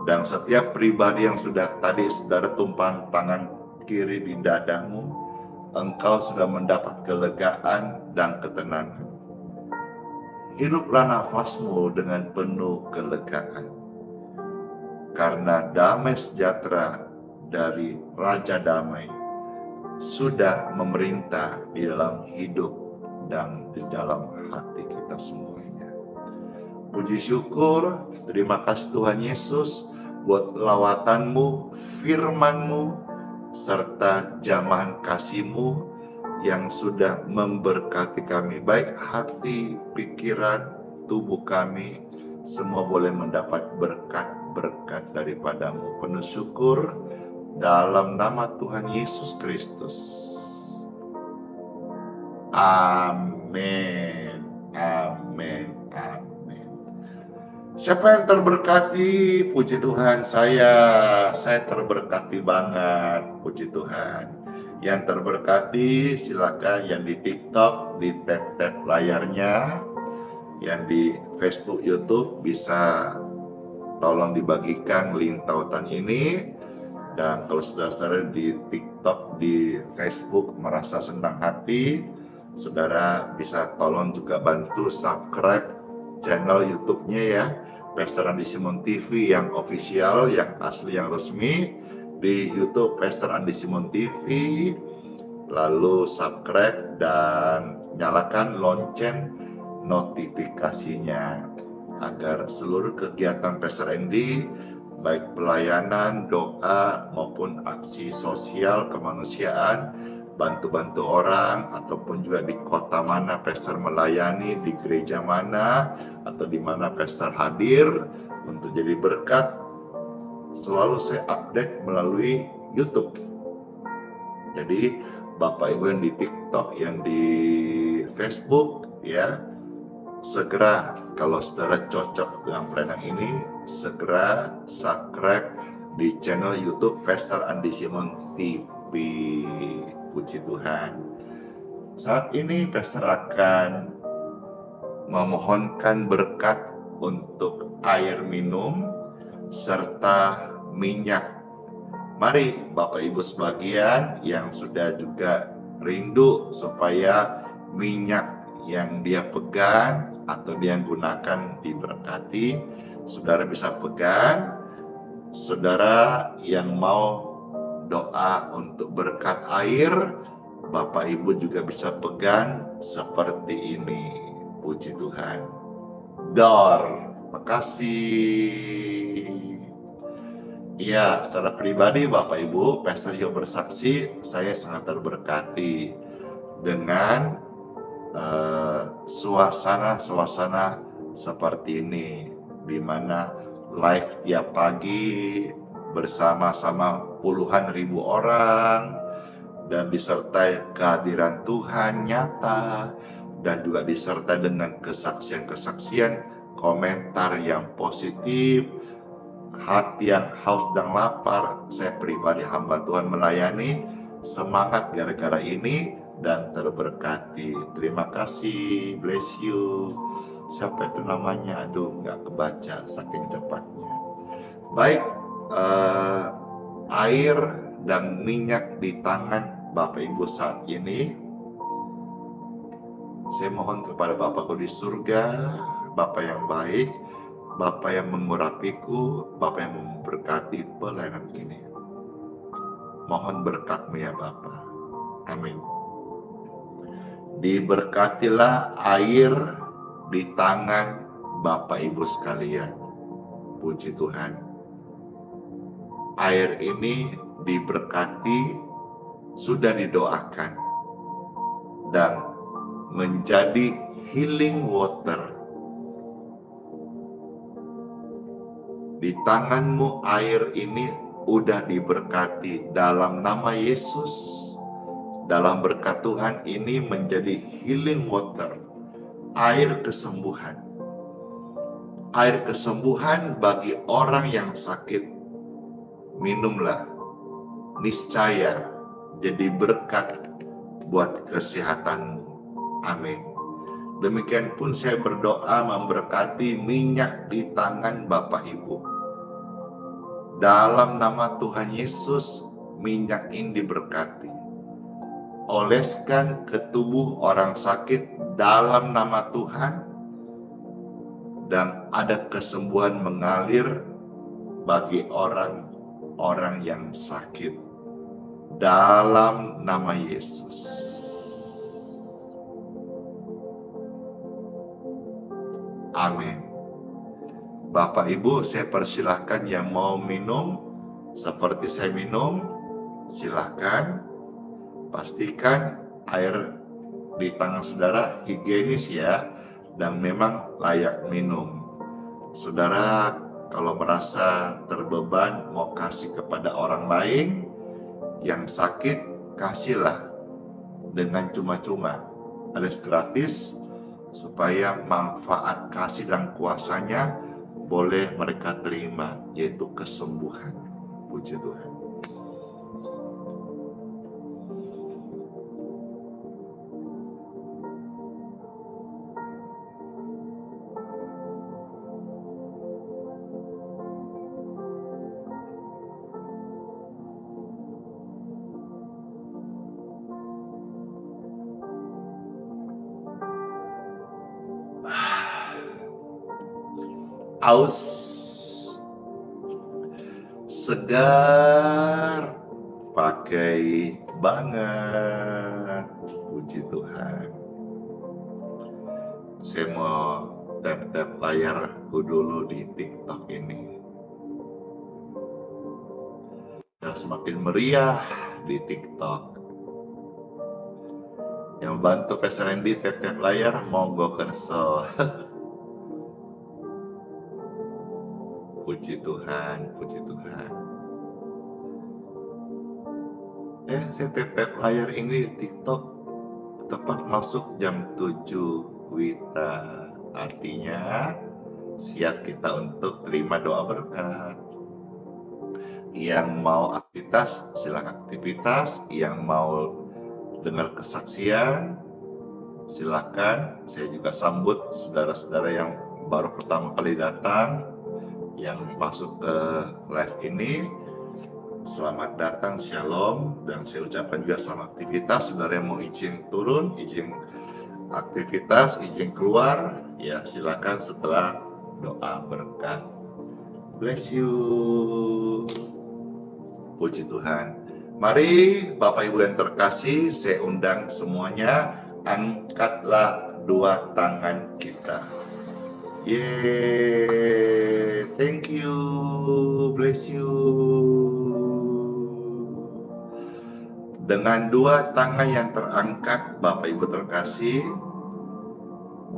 Dan setiap pribadi yang sudah tadi saudara tumpang tangan kiri di dadamu, engkau sudah mendapat kelegaan dan ketenangan. Hiduplah nafasmu dengan penuh kelegaan. Karena damai sejahtera dari Raja Damai sudah memerintah di dalam hidup dan di dalam hati kita semuanya. Puji syukur, terima kasih Tuhan Yesus buat lawatanmu, firmanmu, serta jamahan kasih-Mu yang sudah memberkati kami, baik hati, pikiran, tubuh kami, semua boleh mendapat berkat-berkat daripadamu. Penuh syukur dalam nama Tuhan Yesus Kristus. Amin, amin, amin. Siapa yang terberkati? Puji Tuhan, saya terberkati banget, puji Tuhan. Yang terberkati silakan yang di TikTok, di tap-tap layarnya, yang di Facebook, YouTube bisa tolong dibagikan link tautan ini. Dan kalau saudara-saudara di TikTok, di Facebook merasa senang hati, saudara bisa tolong juga bantu subscribe channel YouTube-nya ya, Pastor Andi Simon TV yang official, yang asli, yang resmi. Di YouTube Pastor Andi Simon TV, lalu subscribe dan nyalakan lonceng notifikasinya agar seluruh kegiatan Pastor Andi, baik pelayanan, doa maupun aksi sosial kemanusiaan, bantu-bantu orang, ataupun juga di kota mana Pastor melayani, di gereja mana, atau di mana Pastor hadir untuk jadi berkat, selalu saya update melalui YouTube. Jadi Bapak Ibu yang di TikTok, yang di Facebook ya, segera kalau saudara cocok dengan pelayanan ini, segera subscribe di channel YouTube Pastor Andi Simon TV. Puji Tuhan. Saat ini Pastor akan memohonkan berkat untuk air minum serta minyak. Mari Bapak Ibu sebagian yang sudah juga rindu supaya minyak yang dia pegang atau dia gunakan diberkati, saudara bisa pegang. Saudara yang mau doa untuk berkat air, Bapak Ibu juga bisa pegang seperti ini. Puji Tuhan. Dor, makasih. Ya, secara pribadi Bapak Ibu, Pastor Yo bersaksi, saya sangat terberkati dengan suasana seperti ini, di mana live tiap pagi bersama-sama puluhan ribu orang, dan disertai kehadiran Tuhan nyata, dan juga disertai dengan kesaksian-kesaksian, komentar yang positif, hati yang haus dan lapar. Saya pribadi hamba Tuhan melayani, semangat gara-gara ini dan terberkati. Terima kasih, bless you. Siapa itu namanya? Aduh, nggak kebaca saking cepatnya. Baik, air dan minyak di tangan Bapak Ibu saat ini, saya mohon kepada Bapakku di surga, Bapak yang baik, Bapak yang mengurapiku, Bapak yang memberkati pelayanan ini. Mohon berkat-Mu ya Bapa. Amin. Diberkatilah air di tangan Bapak Ibu sekalian. Puji Tuhan. Air ini diberkati, sudah didoakan, dan menjadi healing water. Di tanganmu air ini udah diberkati dalam nama Yesus. Dalam berkat Tuhan ini menjadi healing water, air kesembuhan. Air kesembuhan bagi orang yang sakit. Minumlah, niscaya jadi berkat buat kesehatanmu. Amin. Demikian pun saya berdoa memberkati minyak di tangan Bapak Ibu. Dalam nama Tuhan Yesus, minyak ini diberkati. Oleskan ke tubuh orang sakit dalam nama Tuhan, dan ada kesembuhan mengalir bagi orang yang sakit dalam nama Yesus. Amin. Bapak Ibu, saya persilahkan yang mau minum seperti saya minum, silahkan. Pastikan air di tangan saudara higienis ya, dan memang layak minum. Saudara, kalau merasa terbeban mau kasih kepada orang lain yang sakit, kasihlah dengan cuma-cuma, alias gratis, supaya manfaat kasih dan kuasanya boleh mereka terima, yaitu kesembuhan. Puji Tuhan. Aus, segar, pakai banget. Puji Tuhan. Saya mau tap-tap layarku dulu di TikTok ini. Dan semakin meriah di TikTok. Yang bantu Pastor Randy tap-tap layar, monggo kerso. Puji Tuhan, puji Tuhan. Saya tap-tap layar ini di TikTok tepat masuk jam 7 WITA. Artinya siap kita untuk terima doa berkat. Yang mau aktivitas, silakan aktivitas. Yang mau dengar kesaksian, silakan. Saya juga sambut saudara-saudara yang baru pertama kali datang, yang masuk ke live ini. Selamat datang, shalom. Dan saya ucapkan juga selamat aktivitas. Saudara yang mau izin turun, izin aktivitas, izin keluar, ya silakan setelah doa berkat. Bless you. Puji Tuhan. Mari Bapak Ibu yang terkasih, saya undang semuanya, angkatlah dua tangan kita. Yeay, thank you, bless you. Dengan dua tangan yang terangkat, Bapak Ibu terkasih,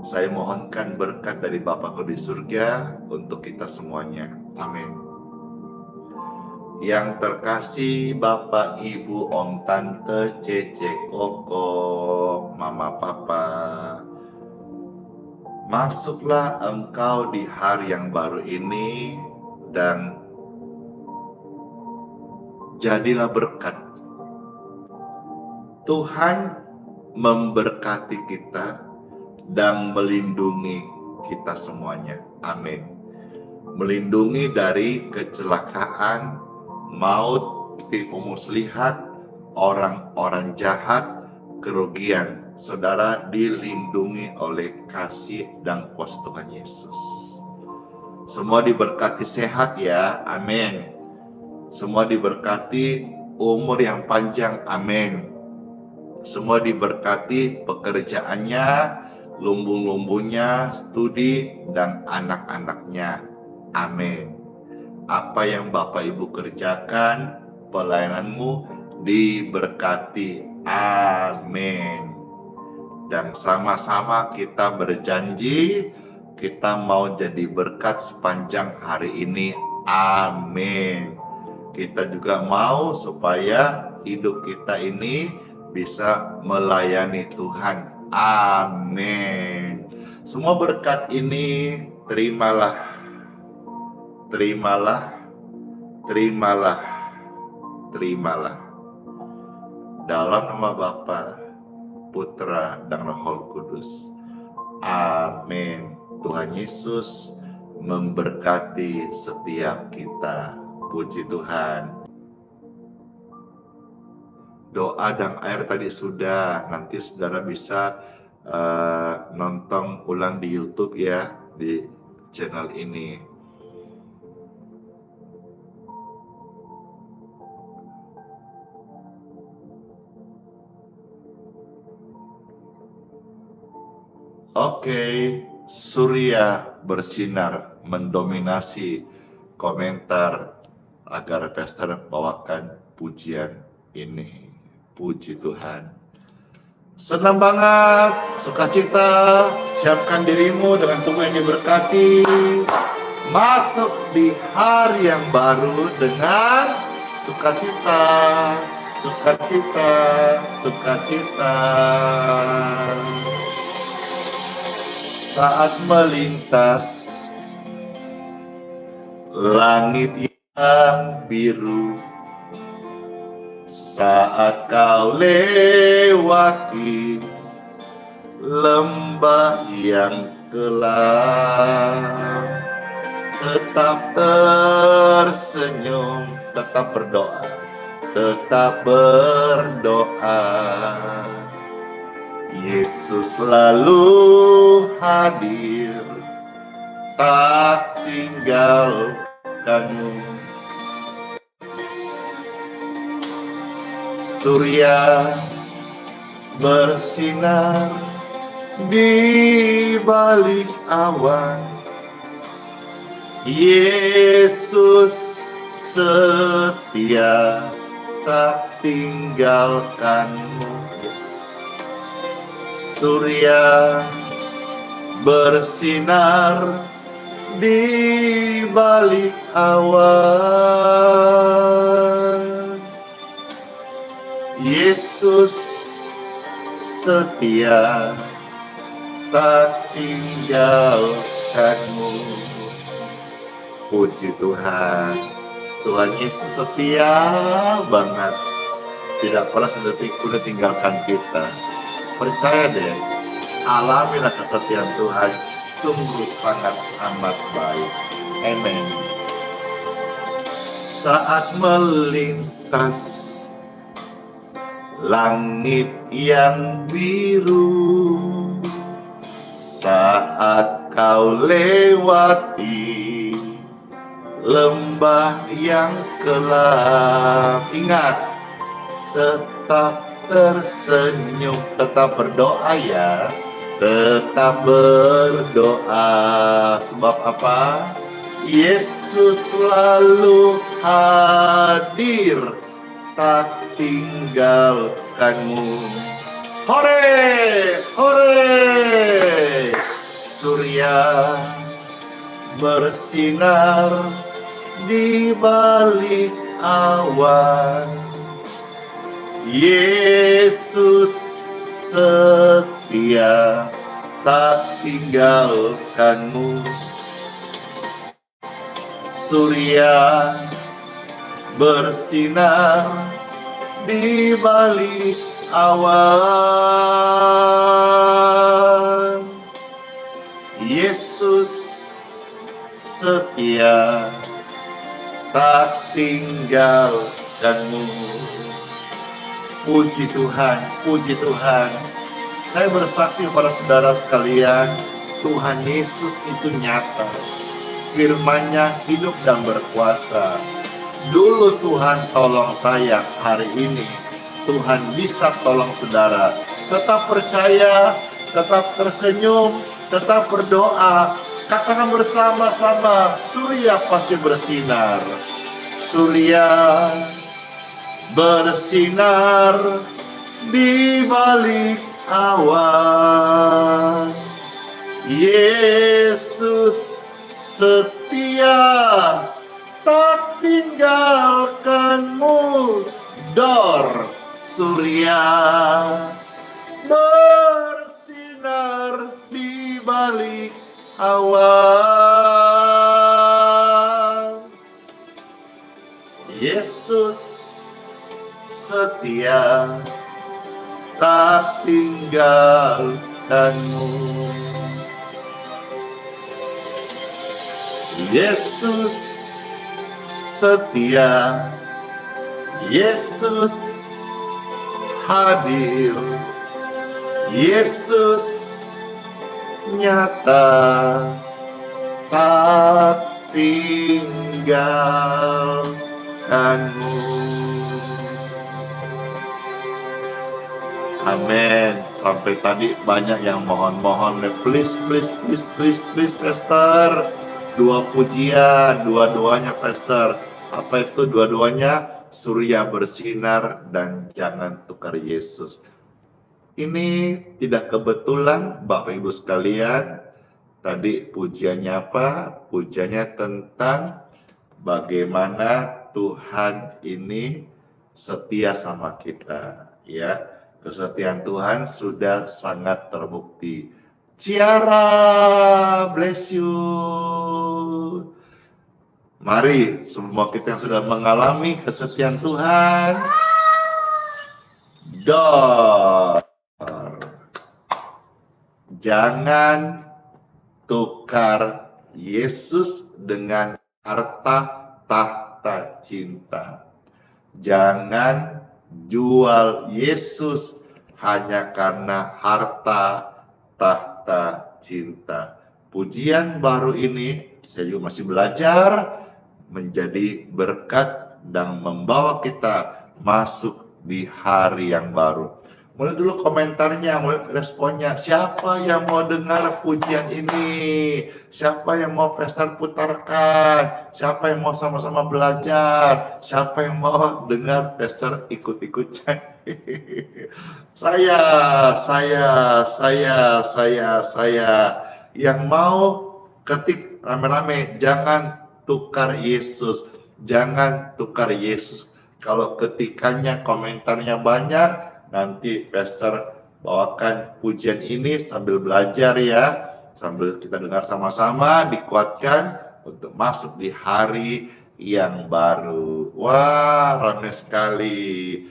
saya mohonkan berkat dari Bapakku di surga untuk kita semuanya. Amin. Yang terkasih Bapak, Ibu, Om, Tante, Cece, Koko, Mama, Papa, masuklah engkau di hari yang baru ini dan jadilah berkat. Tuhan memberkati kita dan melindungi kita semuanya. Amin. Melindungi dari kecelakaan, maut, tipu muslihat, orang-orang jahat, kerugian. Saudara dilindungi oleh kasih dan kuasa Tuhan Yesus. Semua diberkati sehat ya, amin. Semua diberkati umur yang panjang, amin. Semua diberkati pekerjaannya, lumbung-lumbungnya, studi, dan anak-anaknya, amin. Apa yang Bapak Ibu kerjakan, pelayananmu diberkati, amin. Dan sama-sama kita berjanji, kita mau jadi berkat sepanjang hari ini, amin. Kita juga mau supaya hidup kita ini bisa melayani Tuhan, amin. Semua berkat ini terimalah, terimalah, terimalah, terimalah. Dalam nama Bapa, Putra, dan Roh Kudus. Amin. Tuhan Yesus memberkati setiap kita. Puji Tuhan. Doa dan air tadi sudah. Nanti saudara bisa nonton ulang di YouTube ya, di channel ini. Oke, surya bersinar mendominasi komentar agar Pastor bawakan pujian ini. Puji Tuhan. Senang banget, sukacita, siapkan dirimu dengan tubuh yang diberkati. masuk di hari yang baru dengan sukacita, sukacita, sukacita. Saat melintas langit yang biru, saat kau lewati lembah yang gelap, tetap tersenyum, tetap berdoa, tetap berdoa. Yesus selalu hadir, tak tinggalkanmu. Surya bersinar di balik awan, Yesus setia, tak tinggalkanmu. Surya bersinar di balik awan, Yesus setia, tak tinggalkanmu. Puji Tuhan, Tuhan Yesus setia banget, tidak pernah sedetik pun tinggalkan kita. Percaya deh, alamilah kesetiaan Tuhan, sungguh sangat amat baik. Amen. Saat melintas langit yang biru, saat kau lewati lembah yang gelap, ingat, tetap tersenyum, tetap berdoa ya, tetap berdoa. Sebab apa? Yesus selalu hadir, tak tinggalkanmu. Hore, hore! Surya bersinar di balik awan, Yesus setia, tak tinggalkanmu. Surya bersinar di balik awan, Yesus setia, tak tinggalkanmu. Puji Tuhan, puji Tuhan. Saya bersaksi kepada saudara sekalian, Tuhan Yesus itu nyata. Firman-Nya hidup dan berkuasa. Dulu Tuhan tolong saya, hari ini Tuhan bisa tolong saudara. Tetap percaya, tetap tersenyum, tetap berdoa. Katakan bersama-sama, surya pasti bersinar. Surya bersinar di balik awan, Yesus setia, tak tinggalkanmu. Dor, surya bersinar di balik awan, Yesus setia, tak tinggalkanmu. Yesus setia, Yesus hadir, Yesus nyata, tak tinggalkanmu. Amin. Sampai tadi banyak yang mohon-mohon, please, Pastor. 2 pujian, dua-duanya, Pastor. Apa itu dua-duanya? Surya bersinar dan jangan tukar Yesus. Ini tidak kebetulan, Bapak Ibu sekalian. Tadi pujiannya apa? Pujiannya tentang bagaimana Tuhan ini setia sama kita, ya. Kesetiaan Tuhan sudah sangat terbukti. Ciara, bless you. Mari semua kita yang sudah mengalami kesetiaan Tuhan, jangan tukar Yesus dengan harta tahta cinta. Jangan jual Yesus hanya karena harta tahta cinta. Pujian baru ini saya juga masih belajar menjadi berkat dan membawa kita masuk di hari yang baru. Mulai dulu komentarnya, mulai responnya. Siapa yang mau dengar pujian ini? Siapa yang mau Pastor putarkan? Siapa yang mau sama-sama belajar? Siapa yang mau dengar Pastor ikut-ikut? Saya. Yang mau ketik rame-rame, jangan tukar Yesus. Jangan tukar Yesus. Kalau ketikannya, komentarnya banyak, nanti Pastor bawakan pujian ini sambil belajar ya, sambil kita dengar sama-sama, dikuatkan untuk masuk di hari yang baru. Wah, ramai sekali.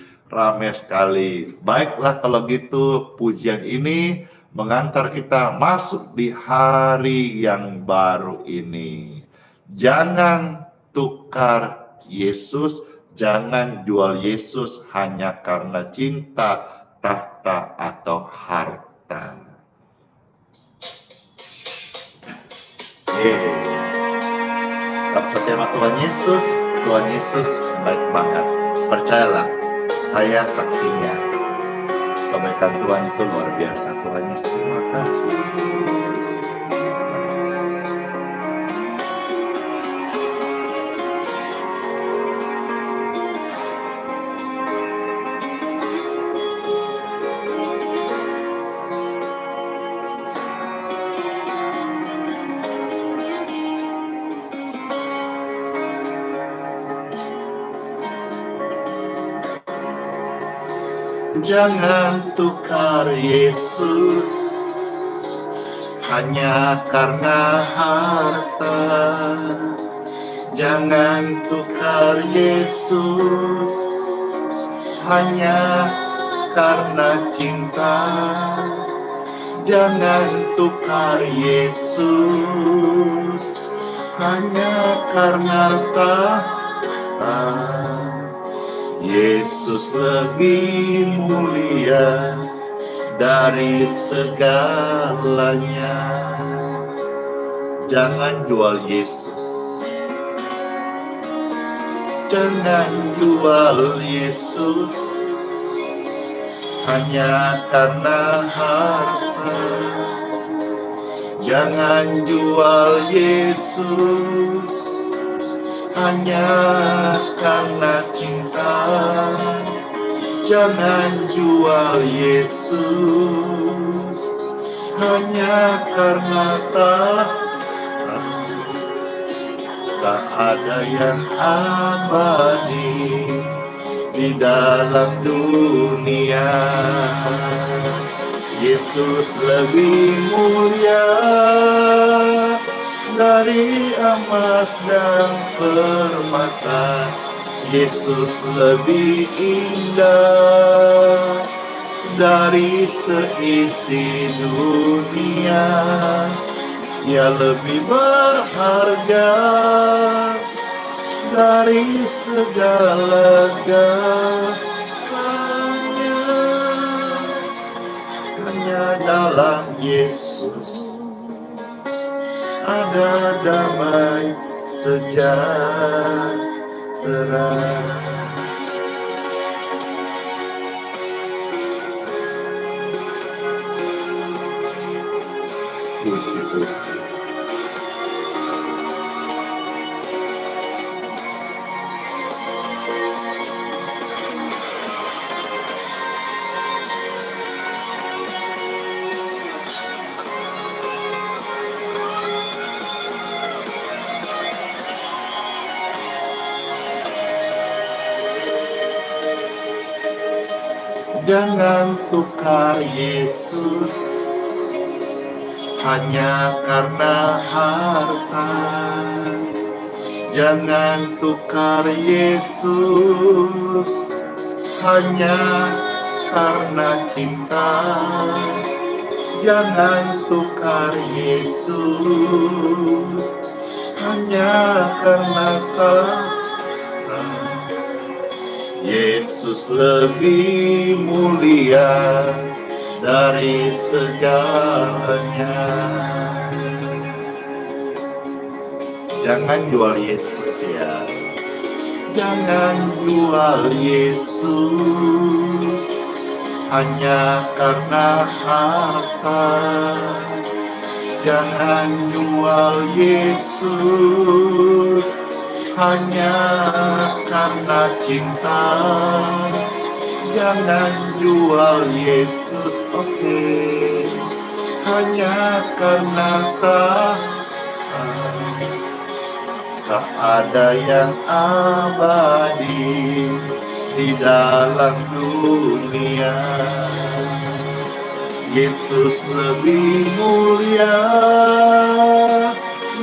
Baiklah kalau gitu, pujian ini mengantar kita masuk di hari yang baru ini. Jangan tukar Yesus. Jangan jual Yesus hanya karena cinta, tahta, atau harta. Tetap setia sama Tuhan Yesus. Tuhan Yesus baik banget. Percayalah, saya saksinya. Kebaikan Tuhan itu luar biasa. Tuhan Yesus, terima kasih. Jangan tukar Yesus hanya karena harta. Jangan tukar Yesus hanya karena cinta. Jangan tukar Yesus hanya karena tahta. Yesus lebih mulia dari segalanya. Jangan jual Yesus. Jangan jual Yesus hanya karena harta. Jangan jual Yesus hanya karena cinta. Jangan jual Yesus hanya karena tahta. Tak ada yang abadi di dalam dunia. Yesus lebih mulia dari emas dan permata. Yesus lebih indah dari seisi dunia. Ia lebih berharga dari segala-galanya. Hanya dalam Yesus ada damai sejahtera. Puji Tuhan. Jangan tukar Yesus hanya karena harta. Jangan tukar Yesus hanya karena cinta. Jangan tukar Yesus hanya karena kata. Yesus lebih mulia dari segalanya. Jangan jual Yesus ya. Jangan jual Yesus hanya karena harta. Jangan jual Yesus hanya karena cinta. Jangan jual Yesus, hanya karena tak ada yang abadi di dalam dunia. Yesus lebih mulia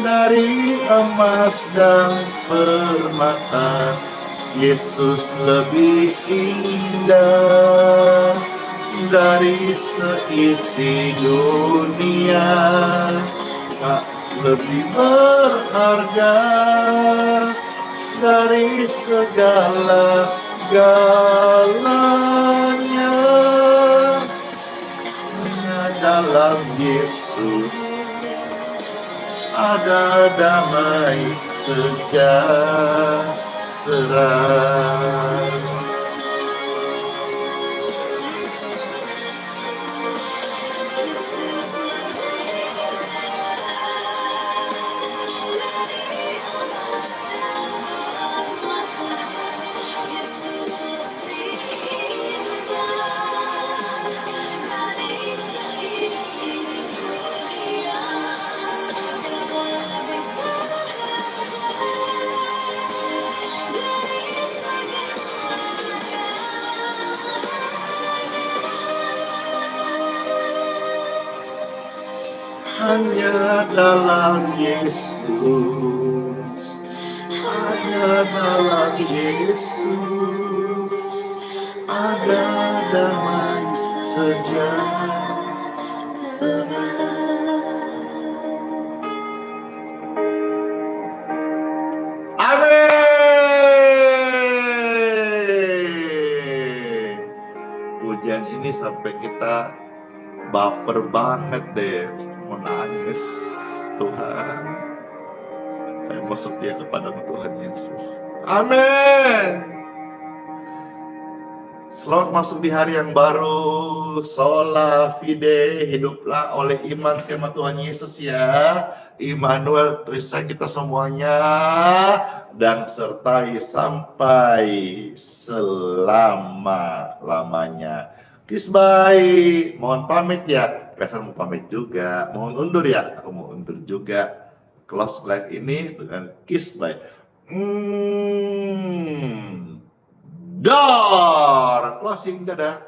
dari emas dan permata. Yesus lebih indah dari seisi dunia. Tak lebih berharga dari segala-galanya. Hanya dalam Yesus ada damai sejahtera. Hanya dalam Yesus, hanya dalam Yesus ada damai sejahtera. Amin. Pujian ini sampai kita baper banget deh, mau nangis. Tuhan, saya mau setia kepada Tuhan Yesus. Amin. Selamat masuk di hari yang baru. Sola fide, hiduplah oleh iman firman Tuhan Yesus ya. Immanuel, Tuhan kita semuanya, dan sertai sampai selama-lamanya. Kisbay, mohon pamit ya. Kaisar mau pamit juga, mohon undur ya. Aku mau undur juga. Close live ini dengan Kisbay. Door closing, dadah.